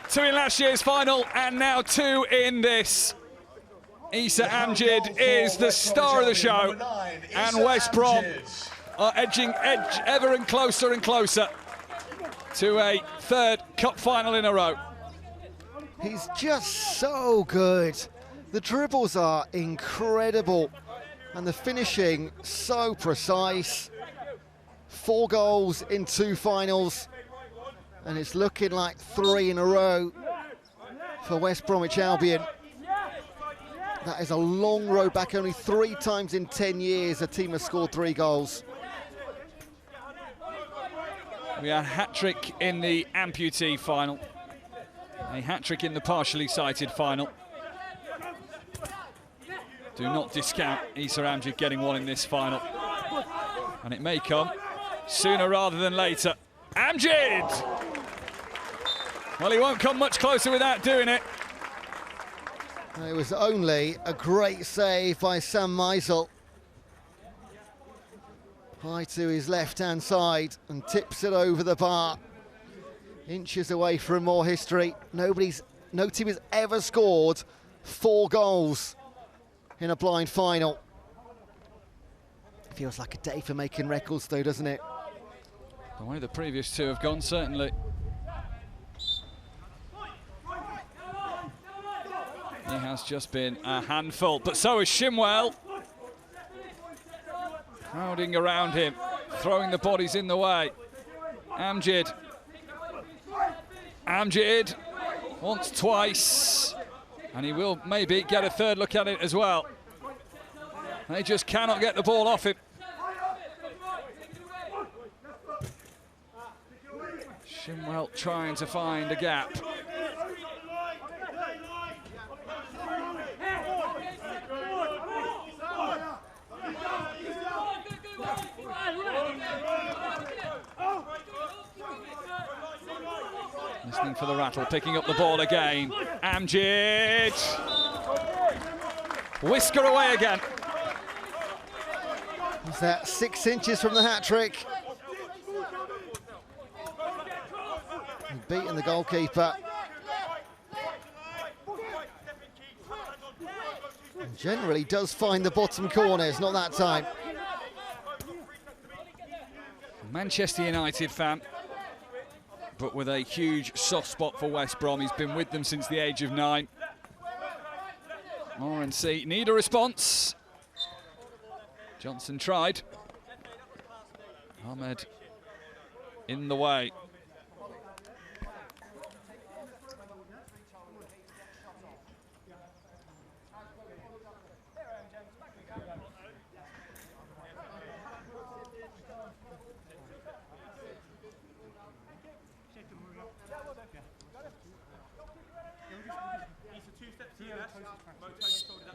Speaker 1: Two in last year's final, and now 2 in this. Issa Amjad is the star of the show, and West Brom are edging ever and closer to a 3rd cup final in a row.
Speaker 3: He's just so good. The dribbles are incredible, and the finishing so precise. 4 goals in 2 finals, and it's looking like 3 in a row for West Bromwich Albion. That is a long road back. Only 3 times in 10 years a team has scored 3 goals.
Speaker 1: We had a hat-trick in the amputee final, a hat-trick in the partially sighted final. Do not discount Issa Amjad getting 1 in this final, and it may come sooner rather than later. Amjad! Well, he won't come much closer without doing it.
Speaker 3: It was only a great save by Sam Meisel. High to his left-hand side and tips it over the bar. Inches away from more history. No team has ever scored 4 goals in a blind final. Feels like a day for making records though, doesn't it?
Speaker 1: The way the previous 2 have gone, certainly. He has just been a handful, but so is Shimwell. Crowding around him, throwing the bodies in the way. Amjad. Amjad once, twice, and he will maybe get a 3rd look at it as well. They just cannot get the ball off him. Shimwell trying to find a gap. Listening for the rattle, picking up the ball again. Amjad! Whisker away again.
Speaker 3: Is that 6 inches from the hat-trick? Beating the goalkeeper. And generally does find the bottom corners, not that time.
Speaker 1: Manchester United fan, but with a huge soft spot for West Brom. He's been with them since the age of 9. RNC need a response. Johnson tried. Ahmed in the way.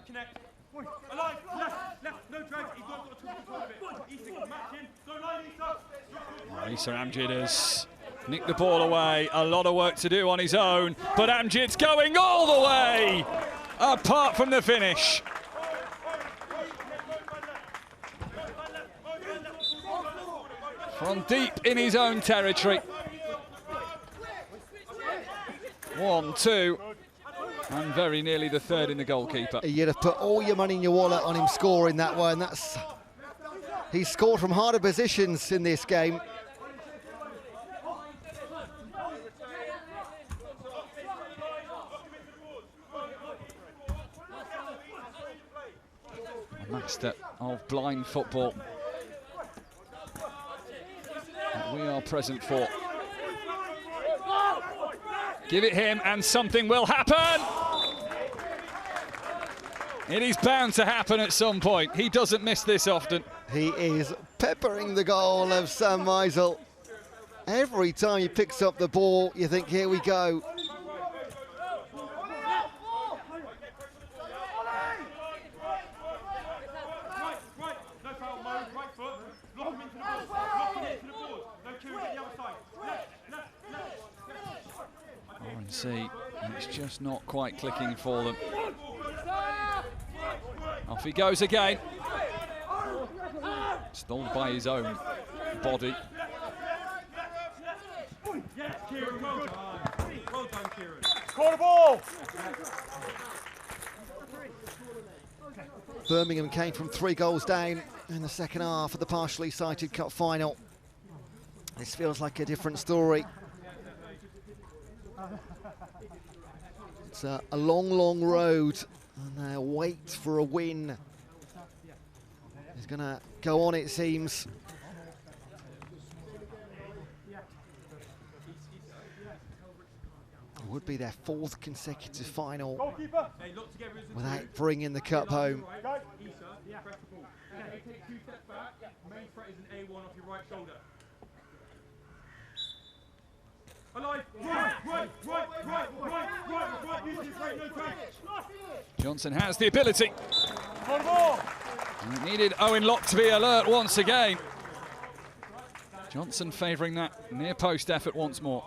Speaker 7: Connect. Alive, left, no drag. He's got to control of it. Issa, match in. Go line, Issa.
Speaker 1: Issa Amjid has nicked the ball away. A lot of work to do on his own, but Amjid's going all the way, apart from the finish. From deep in his own territory. 1, 2. And very nearly the third in the goalkeeper.
Speaker 3: You'd have put all your money in your wallet on him scoring that way, and that's... He's scored from harder positions in this game.
Speaker 1: A master of blind football that we are present for. Give it him and something will happen. It is bound to happen at some point. He doesn't miss this often.
Speaker 3: He is peppering the goal of Sam Meisel. Every time he picks up the ball, you think, here we go.
Speaker 1: RNC, it's just not quite clicking for them. Off he goes again. Stalled by his own body.
Speaker 7: Yes, Kieran, well done. Well done, Kieran.
Speaker 2: Score the ball!
Speaker 3: Birmingham came from 3 goals down in the second half of the partially sighted cup final. This feels like a different story. It's a long, long road, and their wait for a win is going to go on, it seems. It would be their 4th consecutive final without bringing the cup home.
Speaker 1: Johnson has the ability. He needed Owen Locke to be alert once again. Johnson favouring that near post effort once more.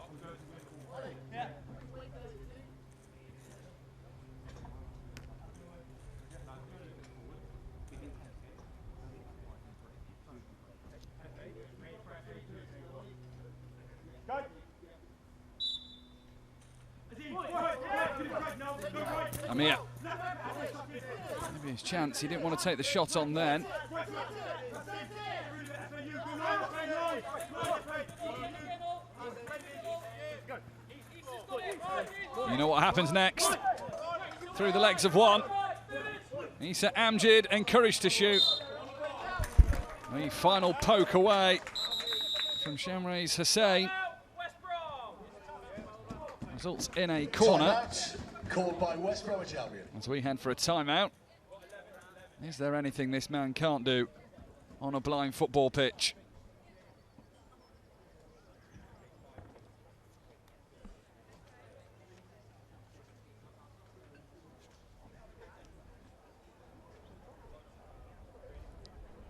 Speaker 1: Amir. Maybe his chance. He didn't want to take the shot on then. You know what happens next. Through the legs of one. Issa Amjid encouraged to shoot. The final poke away from Shamraiz Hussain. Results in a corner.
Speaker 2: Called by West Bromwich Albion.
Speaker 1: As we head for a timeout. Is there anything this man can't do on a blind football pitch?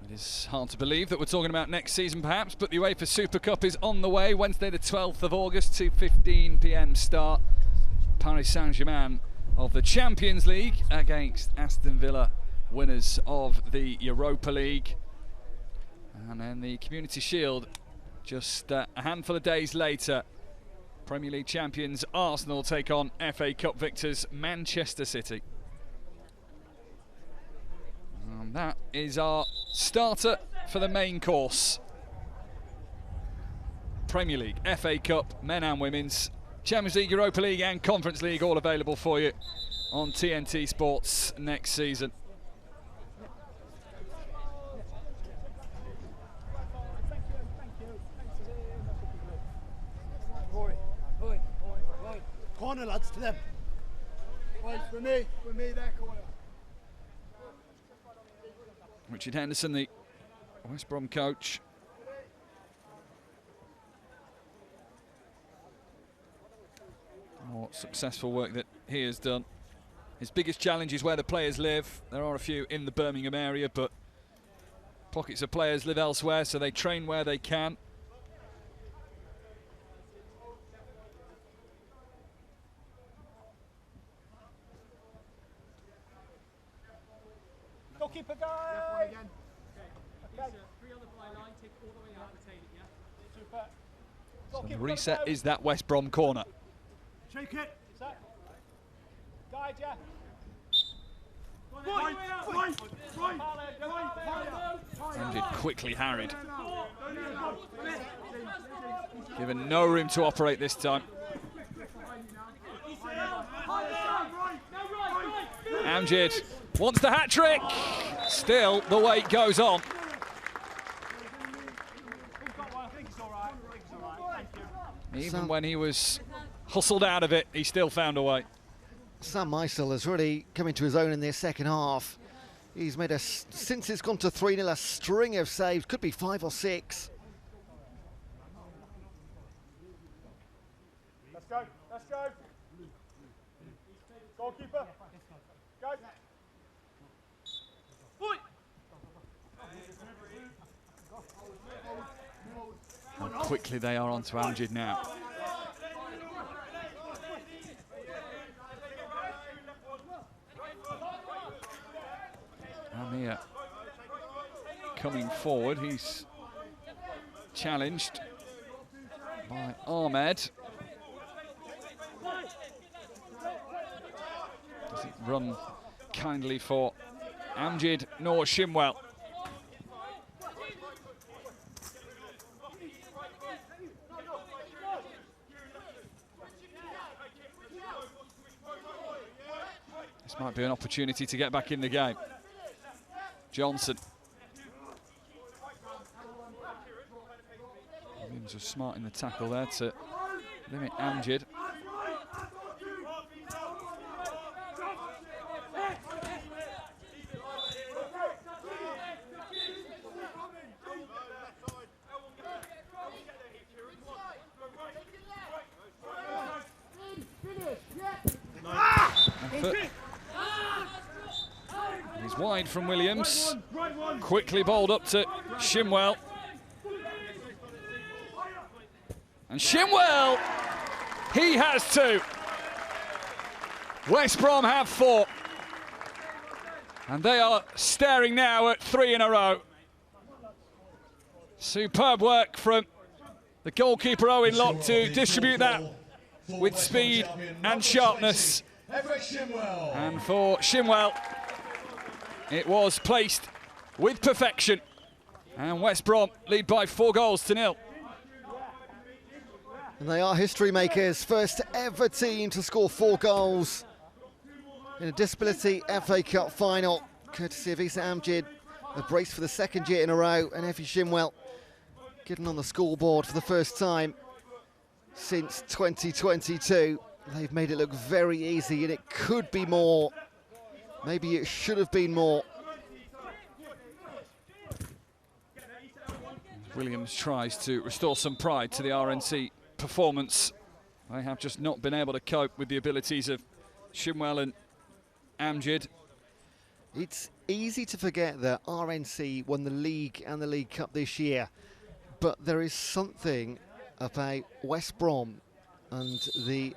Speaker 1: It is hard to believe that we're talking about next season perhaps, but the UEFA Super Cup is on the way. Wednesday the 12th of August, 2:15 p.m. start. Paris Saint-Germain of the Champions League against Aston Villa, winners of the Europa League. And then the Community Shield just a handful of days later. Premier League champions Arsenal take on FA Cup victors Manchester City. And that is our starter for the main course. Premier League, FA Cup, men and women's, Champions League, Europa League and Conference League all available for you on TNT Sports next season.
Speaker 4: corner, lads, to them. Right, with me there, corner.
Speaker 1: Richard Henderson, the West Brom coach. More successful work that he has done. His biggest challenge is where the players live. There are a few in the Birmingham area, but pockets of players live elsewhere, so they train where they can.
Speaker 5: Goalkeeper guy!
Speaker 6: Again.
Speaker 5: Okay.
Speaker 6: Three on the byline, take all the way out, retain it, yeah?
Speaker 5: Super.
Speaker 1: So the reset is that West Brom corner.
Speaker 5: Shake it. Guide, yeah.
Speaker 1: Amjid quickly harried. Given no room to operate this time. Amjid wants the hat-trick. Still, the wait goes on. Even when he was hustled out of it, he still found a way.
Speaker 3: Sam Meisel has really come into his own in this second half. He's made since it's gone to 3-0, a string of saves, could be 5 or 6.
Speaker 5: Let's go. Goalkeeper. Go.
Speaker 1: How quickly they are onto Amjid now. Amir coming forward, he's challenged by Ahmed. Doesn't run kindly for Amjid nor Shimwell. This might be an opportunity to get back in the game. Johnson. Williams was smart in the tackle there to limit Amjid. He's wide from Williams. Quickly bowled up to Shimwell. And Shimwell, he has 2. West Brom have 4. And they are staring now at 3 in a row. Superb work from the goalkeeper Owen Locke to distribute that with speed and sharpness. And for Shimwell, it was placed with perfection. And West Brom lead by 4-0.
Speaker 3: And they are history makers, first ever team to score 4 goals in a Disability FA Cup final, courtesy of Issa Amjid, a brace for the 2nd year in a row, and Effie Shimwell getting on the scoreboard for the first time since 2022. They've made it look very easy, and it could be more. Maybe it should have been more.
Speaker 1: Williams tries to restore some pride to the RNC performance. They have just not been able to cope with the abilities of Shimwell and Amjid.
Speaker 3: It's easy to forget that RNC won the League and the League Cup this year, but there is something about West Brom and the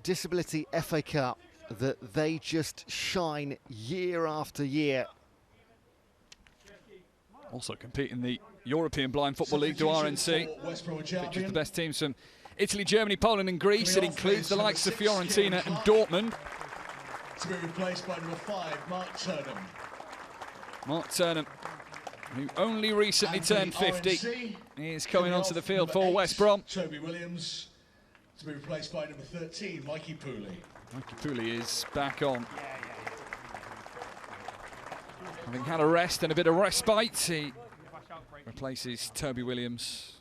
Speaker 3: Disability FA Cup that they just shine year after year.
Speaker 1: Also compete in the European Blind Football League to RNC. Features the best teams from Italy, Germany, Poland and Greece. It includes the likes of Fiorentina and Dortmund.
Speaker 2: To be replaced by number 5, Mark Turnham.
Speaker 1: Mark Turnham, who only recently turned 50, is coming onto the field for West Brom.
Speaker 2: Toby Williams, to be replaced by number 13, Mikey Pooley.
Speaker 1: Mikey Pooley is back on. Having had a rest and a bit of respite, he replaces Toby Williams.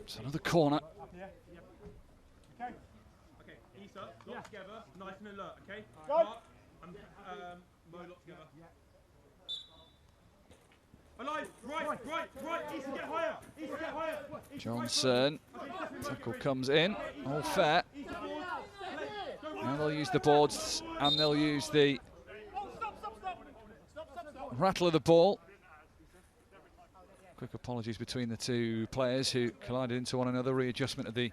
Speaker 1: It's another corner.
Speaker 5: Yeah. Okay.
Speaker 7: Okay, Issa, lock together, nice and alert, okay?
Speaker 5: Go.
Speaker 7: Mark and Mo lock together. Alive, right, Issa get higher,
Speaker 1: Johnson, tackle comes in, all fair. Now they'll use the boards and they'll use the rattle of the ball. Quick apologies between the two players who collided into one another, readjustment of the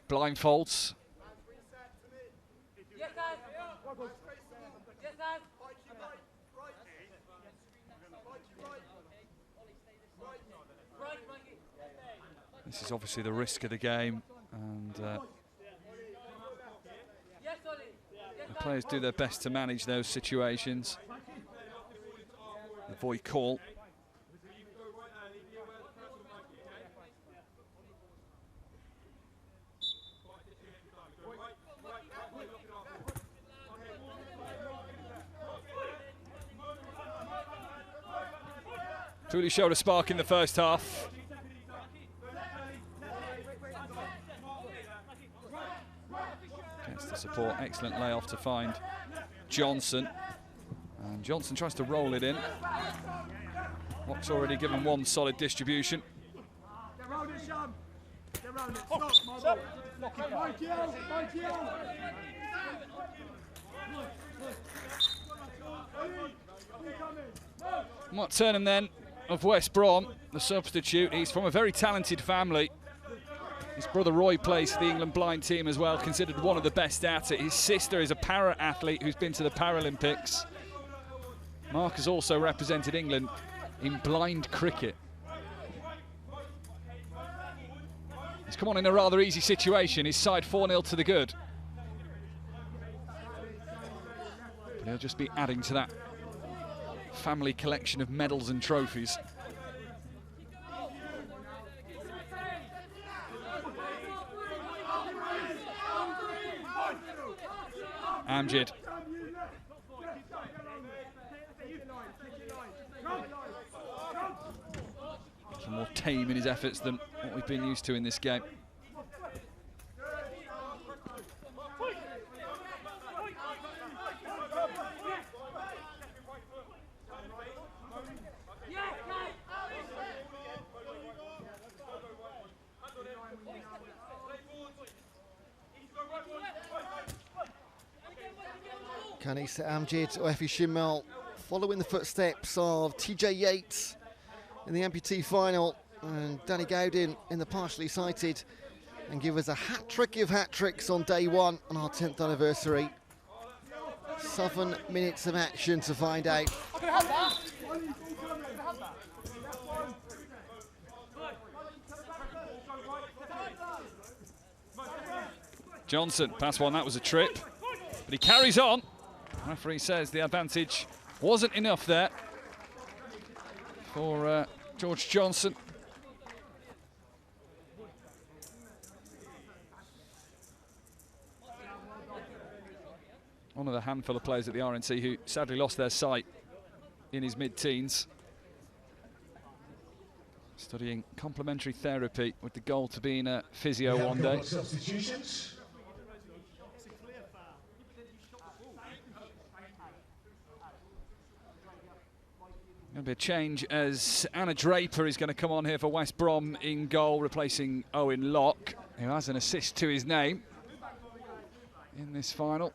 Speaker 1: blindfolds. This is obviously the risk of the game, and the players do their best to manage those situations. Avoid call. Truly showed a spark in the first half. Gets the support, excellent layoff to find Johnson. And Johnson tries to roll it in. Lock's already given one solid distribution.
Speaker 5: Get round it, Sham. Get round it. Stop. Mikey out.
Speaker 1: Mark Turnham then of West Brom, the substitute. He's from a very talented family. His brother Roy plays for the England blind team as well, considered one of the best at it. His sister is a para-athlete who's been to the Paralympics. Mark has also represented England in blind cricket. He's come on in a rather easy situation. His side 4-0 to the good. But he'll just be adding to that family collection of medals and trophies. Amjad. Some more tame in his efforts than what we've been used to in this game.
Speaker 3: Kanisa Amjad or Effie Shimmel following the footsteps of TJ Yates in the amputee final, and Danny Gowdin in the partially sighted, and give us a hat-trick of hat-tricks on day one on our 10th anniversary. 7 minutes of action to find out.
Speaker 1: Johnson, pass one, that was a trip, but he carries on. Referee says the advantage wasn't enough there for George Johnson. One of the handful of players at the RNC who sadly lost their sight in his mid-teens. Studying complementary therapy with the goal to being a physio one day.
Speaker 2: Substitutions.
Speaker 1: Going to be a change as Anna Draper is going to come on here for West Brom in goal, replacing Owen Locke, who has an assist to his name in this final.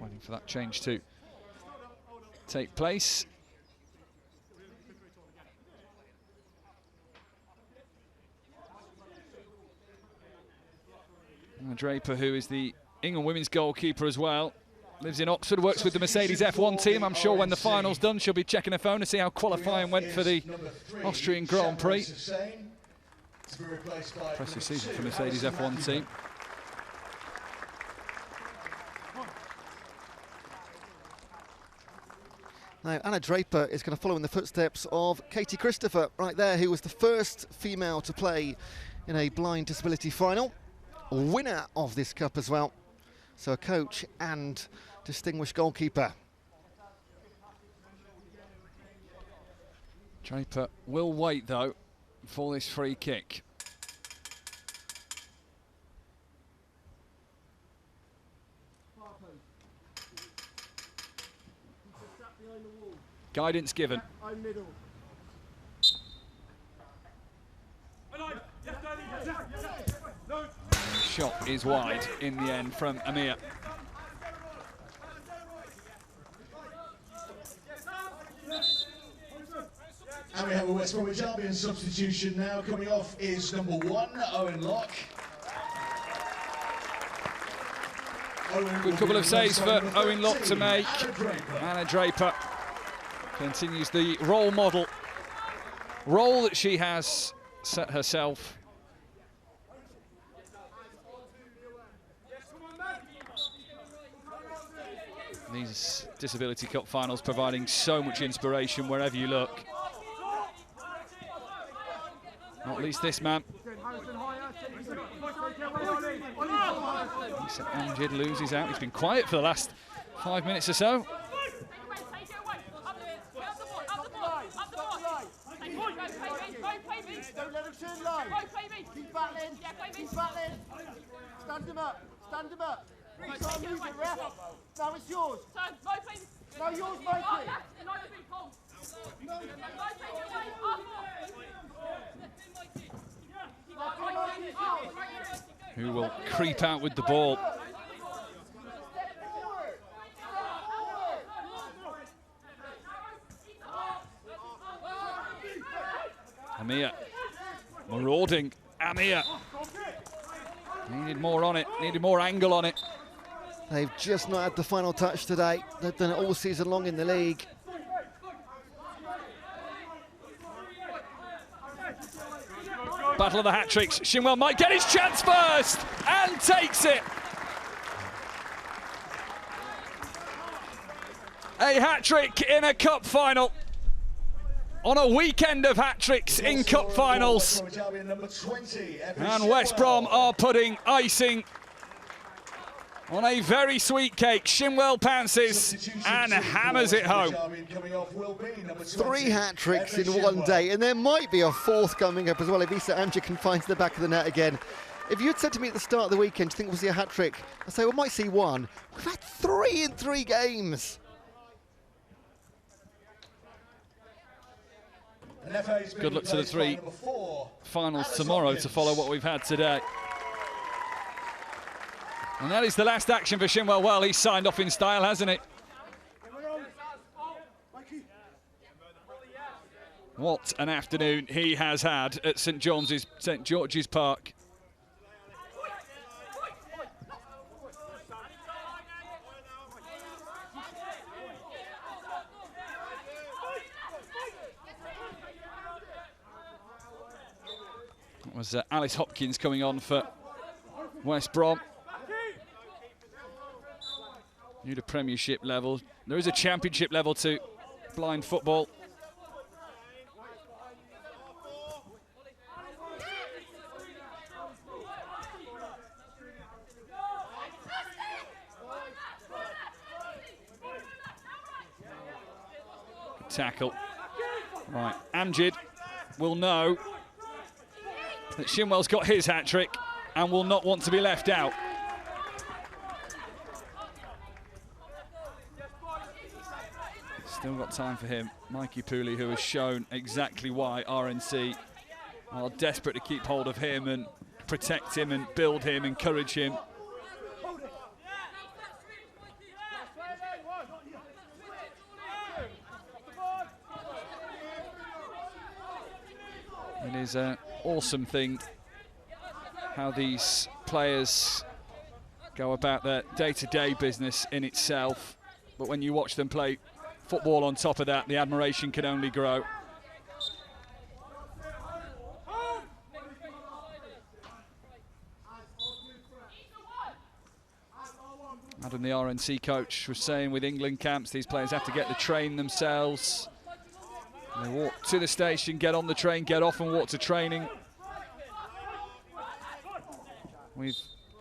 Speaker 1: Waiting for that change to take place. Draper, who is the England women's goalkeeper as well, lives in Oxford, works with the Mercedes F1 team. I'm sure when the final's done, she'll be checking her phone to see how qualifying went for the Austrian Grand Prix. Impressive season for Mercedes F1 team.
Speaker 3: Now, Anna Draper is going to follow in the footsteps of Katie Christopher, right there, who was the first female to play in a blind disability final. Winner of this cup as well. So a coach and distinguished goalkeeper.
Speaker 1: Draper will wait though for this free kick. Guidance given. Shot is wide in the end from Amir.
Speaker 2: And we have a West Bromwich Albion substitution now. Coming off is number 1, Owen Locke.
Speaker 1: Good couple of saves for Owen Locke to make. Anna Draper continues the role model role that she has set herself. These Disability Cup finals providing so much inspiration wherever you look. Not least this man. Amjid loses out. He's been quiet for the last 5 minutes or so.
Speaker 4: Don't let him turn low. Keep battling. Keep battling. Stand him up. Stand him up. Start moving, ref. Now it's yours. Now yours, Mikey.
Speaker 1: Who will creep out with the ball. Amir, marauding Amir. Needed more on it, needed more angle on it.
Speaker 3: They've just not had the final touch today. They've done it all season long in the league.
Speaker 1: Battle of the hat-tricks. Shinwell might get his chance first and takes it. A hat-trick in a cup final. On a weekend of hat-tricks in cup finals. And West Brom are putting icing on a very sweet cake. Shinwell pounces and hammers it home.
Speaker 3: 3 hat-tricks in one day, and there might be a 4th coming up as well if Issa Amjad can find the back of the net again. If you had said to me at the start of the weekend, do you think we'll see a hat-trick? I'd say we might see 1. We've had 3 in 3 games.
Speaker 1: Good luck to the 3 finals tomorrow to follow what we've had today. And that is the last action for Shinwell. Well, he's signed off in style, hasn't he? What an afternoon he has had at St George's Park. That was Alice Hopkins coming on for West Brom. New to Premiership level. There is a Championship level to blind football. Tackle. Right, Amjad will know that Shinwell's got his hat-trick and will not want to be left out. Still got time for him. Mikey Pooley, who has shown exactly why RNC are desperate to keep hold of him and protect him and build him, encourage him. It is an awesome thing how these players go about their day-to-day business in itself, but when you watch them play football on top of that, the admiration can only grow. Adam, the RNC coach, was saying with England camps, these players have to get the train themselves. They walk to the station, get on the train, get off and walk to training. with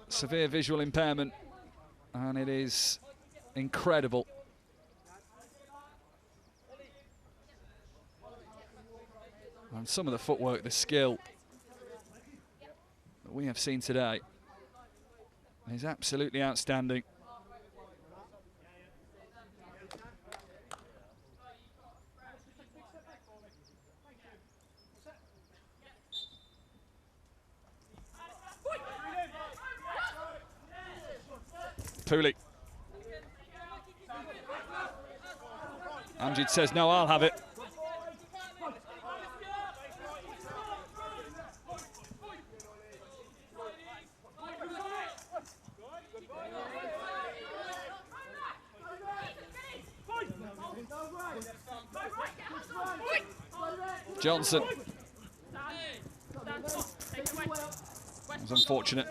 Speaker 1: severe visual impairment, and it is incredible. And some of the footwork, the skill that we have seen today is absolutely outstanding. Pooley. Amjad says, no, I'll have it. Johnson. That was unfortunate.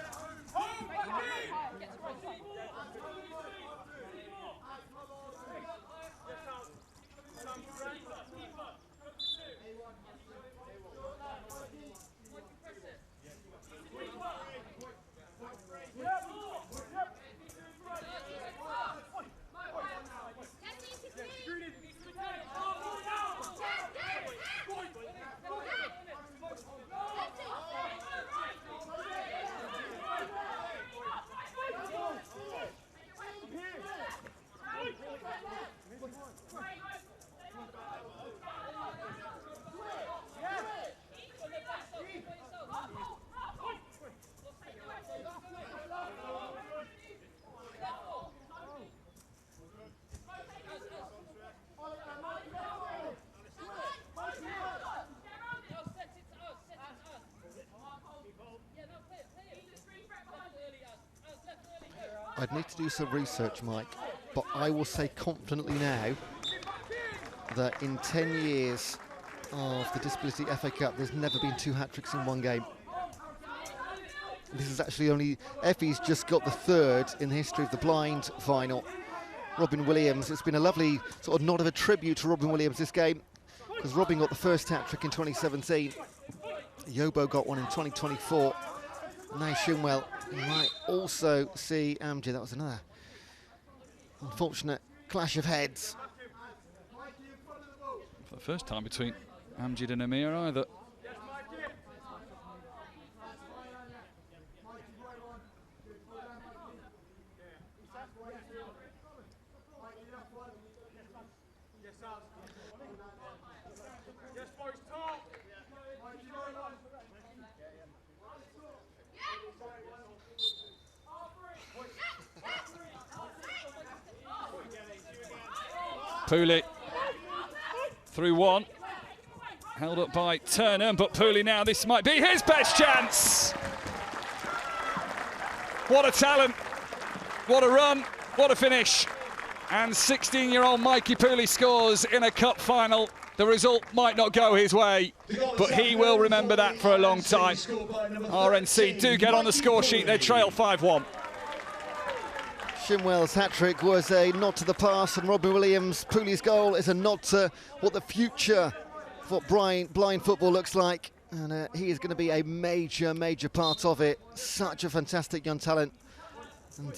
Speaker 3: I'd need to do some research, Mike, but I will say confidently now that in 10 years of the Disability FA Cup, there's never been 2 hat-tricks in one game. This is actually only, Effie's just got the 3rd in the history of the blind final. Robin Williams, it's been a lovely sort of nod of a tribute to Robin Williams this game, because Robin got the first hat-trick in 2017. Yobo got one in 2024. Now Shinwell, you might also see Amjad. That was another unfortunate clash of heads.
Speaker 1: For the first time between Amjad and Amir either. Pooley through one, held up by Turner, but Pooley now, this might be his best chance. What a talent, what a run, what a finish. And 16-year-old Mikey Pooley scores in a cup final. The result might not go his way, but he will remember that for a long time. RNC do get on the score sheet, they trail 5-1.
Speaker 3: Shinwell's hat-trick was a nod to the past, and Robin Williams' Pooley's goal is a nod to what the future of what blind football looks like. And he is going to be a major, major part of it. Such a fantastic young talent.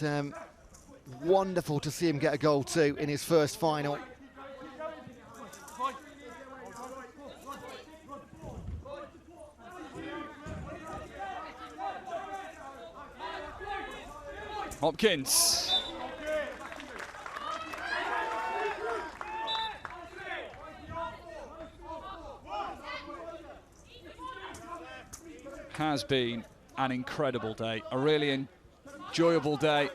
Speaker 3: And wonderful to see him get a goal too in his first final.
Speaker 1: Hopkins. Has been an incredible day, a really enjoyable day,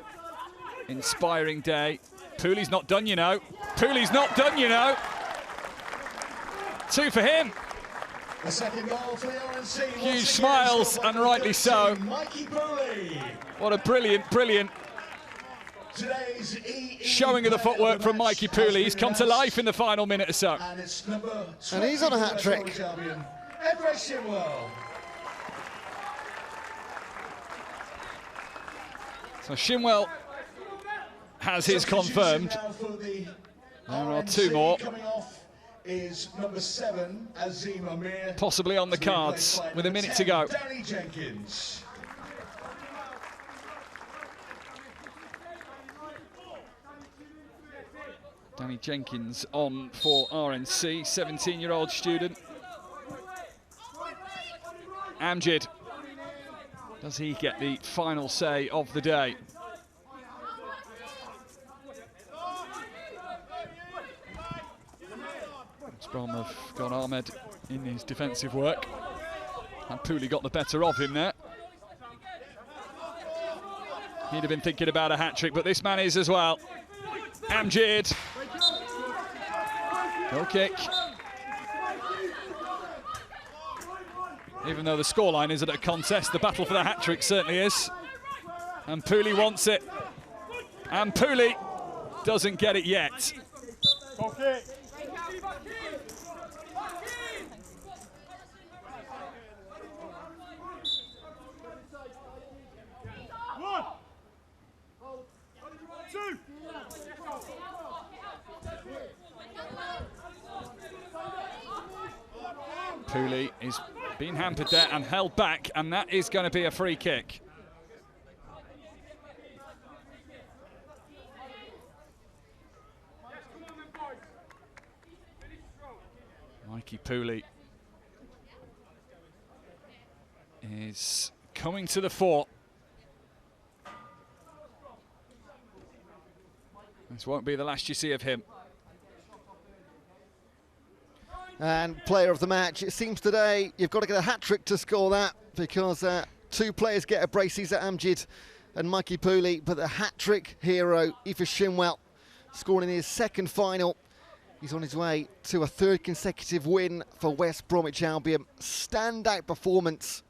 Speaker 1: inspiring day. Pooley's not done, you know. Pooley's not done, you know. 2 for him.
Speaker 2: The second goal for the RNC.
Speaker 1: Huge smiles, and rightly so.
Speaker 2: Mikey Pooley.
Speaker 1: What a brilliant, brilliant showing of the footwork from Mikey Pooley. He's come to life in the final minute or so.
Speaker 2: And
Speaker 3: he's on a hat-trick.
Speaker 1: So Shinwell has his confirmed. There are 2 more.
Speaker 2: Is number 7, Azim Amir.
Speaker 1: Possibly on the cards with a minute to go.
Speaker 2: Danny Jenkins.
Speaker 1: Danny Jenkins on for RNC, 17-year-old student. Amjid, does he get the final say of the day? Brom have got Ahmed in his defensive work, and Pooley got the better of him there. He'd have been thinking about a hat-trick, but this man is as well. Amjid. Goal kick. Even though the scoreline isn't a contest, the battle for the hat-trick certainly is. And Pooley wants it. And Pooley doesn't get it yet.
Speaker 7: Goal kick.
Speaker 1: Pooley is being hampered there and held back, and that is going to be a free kick. Mikey Pooley is coming to the fore. This won't be the last you see of him.
Speaker 3: And player of the match, it seems today you've got to get a hat-trick to score that, because two players get a brace. These are Amjid and Mikey Pooley, but the hat-trick hero, Aoife Shinwell, scoring in his second final. He's on his way to a third consecutive win for West Bromwich Albion. Standout performance.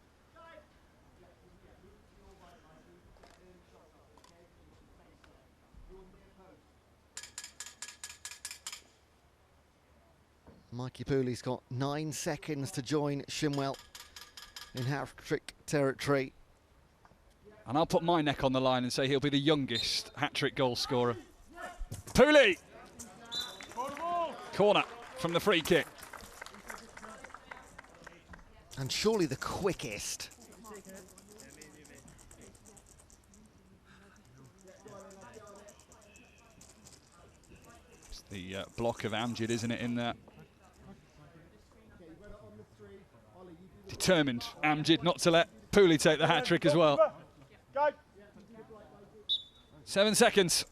Speaker 3: Mikey Pooley's got 9 seconds to join Shinwell in hat-trick territory.
Speaker 1: And I'll put my neck on the line and say he'll be the youngest hat-trick goal scorer. Pooley! Corner from the free kick.
Speaker 3: And surely the quickest.
Speaker 1: It's the block of Amjid, isn't it, in there? Determined, Amjid, not to let Pooley take the hat-trick as well. 7 seconds.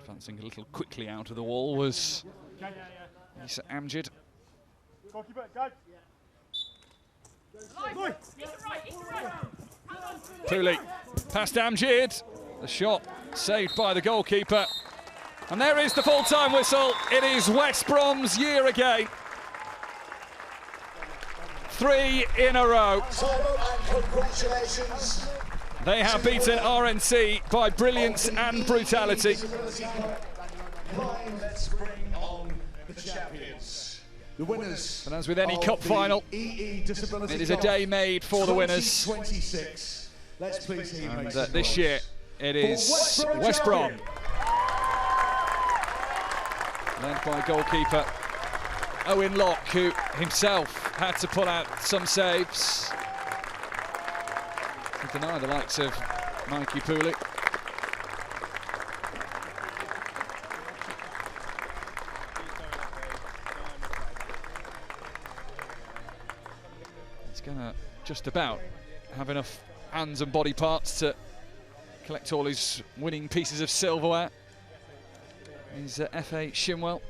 Speaker 1: Advancing a little quickly out of the wall was Amjid. Pooley past Amjid. The shot saved by the goalkeeper. And there is the full-time whistle. It is West Brom's year again. 3 in a row.
Speaker 2: Congratulations.
Speaker 1: They have beaten RNC by brilliance and brutality.
Speaker 2: Let's bring on the champions. The winners.
Speaker 1: But as with any cup final, it is a day made for the winners.
Speaker 2: 26. Let's please hear
Speaker 1: and this year, it is West Brom. Led by goalkeeper Owen Locke, who himself had to pull out some saves to deny the likes of Mikey Pooley. He's going to just about have enough hands and body parts to collect all his winning pieces of silverware. He's F.A. Shinwell.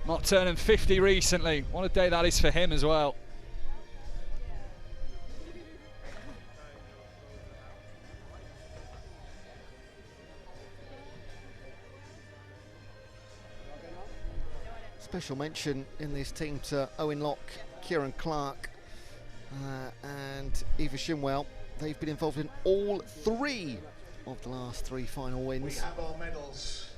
Speaker 1: Not turning 50 recently. What a day that is for him as well.
Speaker 3: Special mention in this team to Owen Locke, Kieran Clark and Aoife Shinwell. They've been involved in all 3 of the last 3 final wins.
Speaker 2: We have our medals,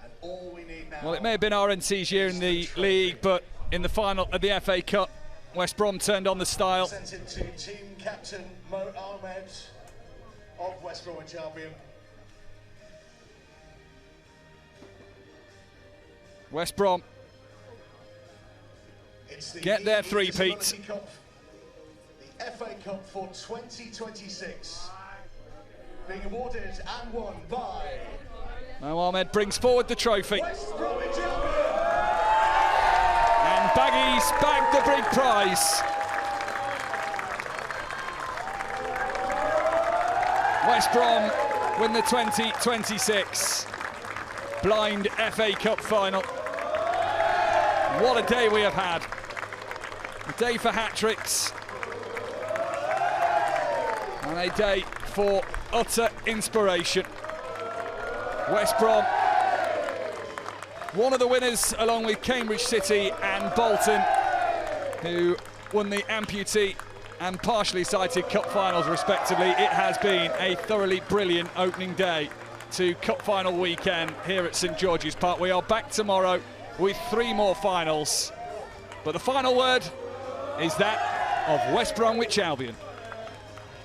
Speaker 2: and all we need now.
Speaker 1: Well, it may have been RNC's year in the league, but in the final of the FA Cup, West Brom turned on the style.
Speaker 2: Presented to team captain Mo Ahmed of West Bromwich Albion.
Speaker 1: West Brom
Speaker 2: It's the
Speaker 1: get their
Speaker 2: EE
Speaker 1: three-peat.
Speaker 2: Disability Cup, FA Cup for 2026. Being awarded and won by
Speaker 1: Mo Ahmed brings forward the trophy.
Speaker 2: West Bromwich Albion.
Speaker 1: And Baggies bagged the big prize. West Brom win the 2026 Blind FA Cup final. What a day we have had. A day for hat-tricks. And a day for utter inspiration. West Brom, one of the winners along with Cambridge City and Bolton, who won the amputee and partially sighted cup finals respectively. It has been a thoroughly brilliant opening day to cup final weekend here at St George's Park. We are back tomorrow with 3 more finals, but the final word is that of West Bromwich Albion.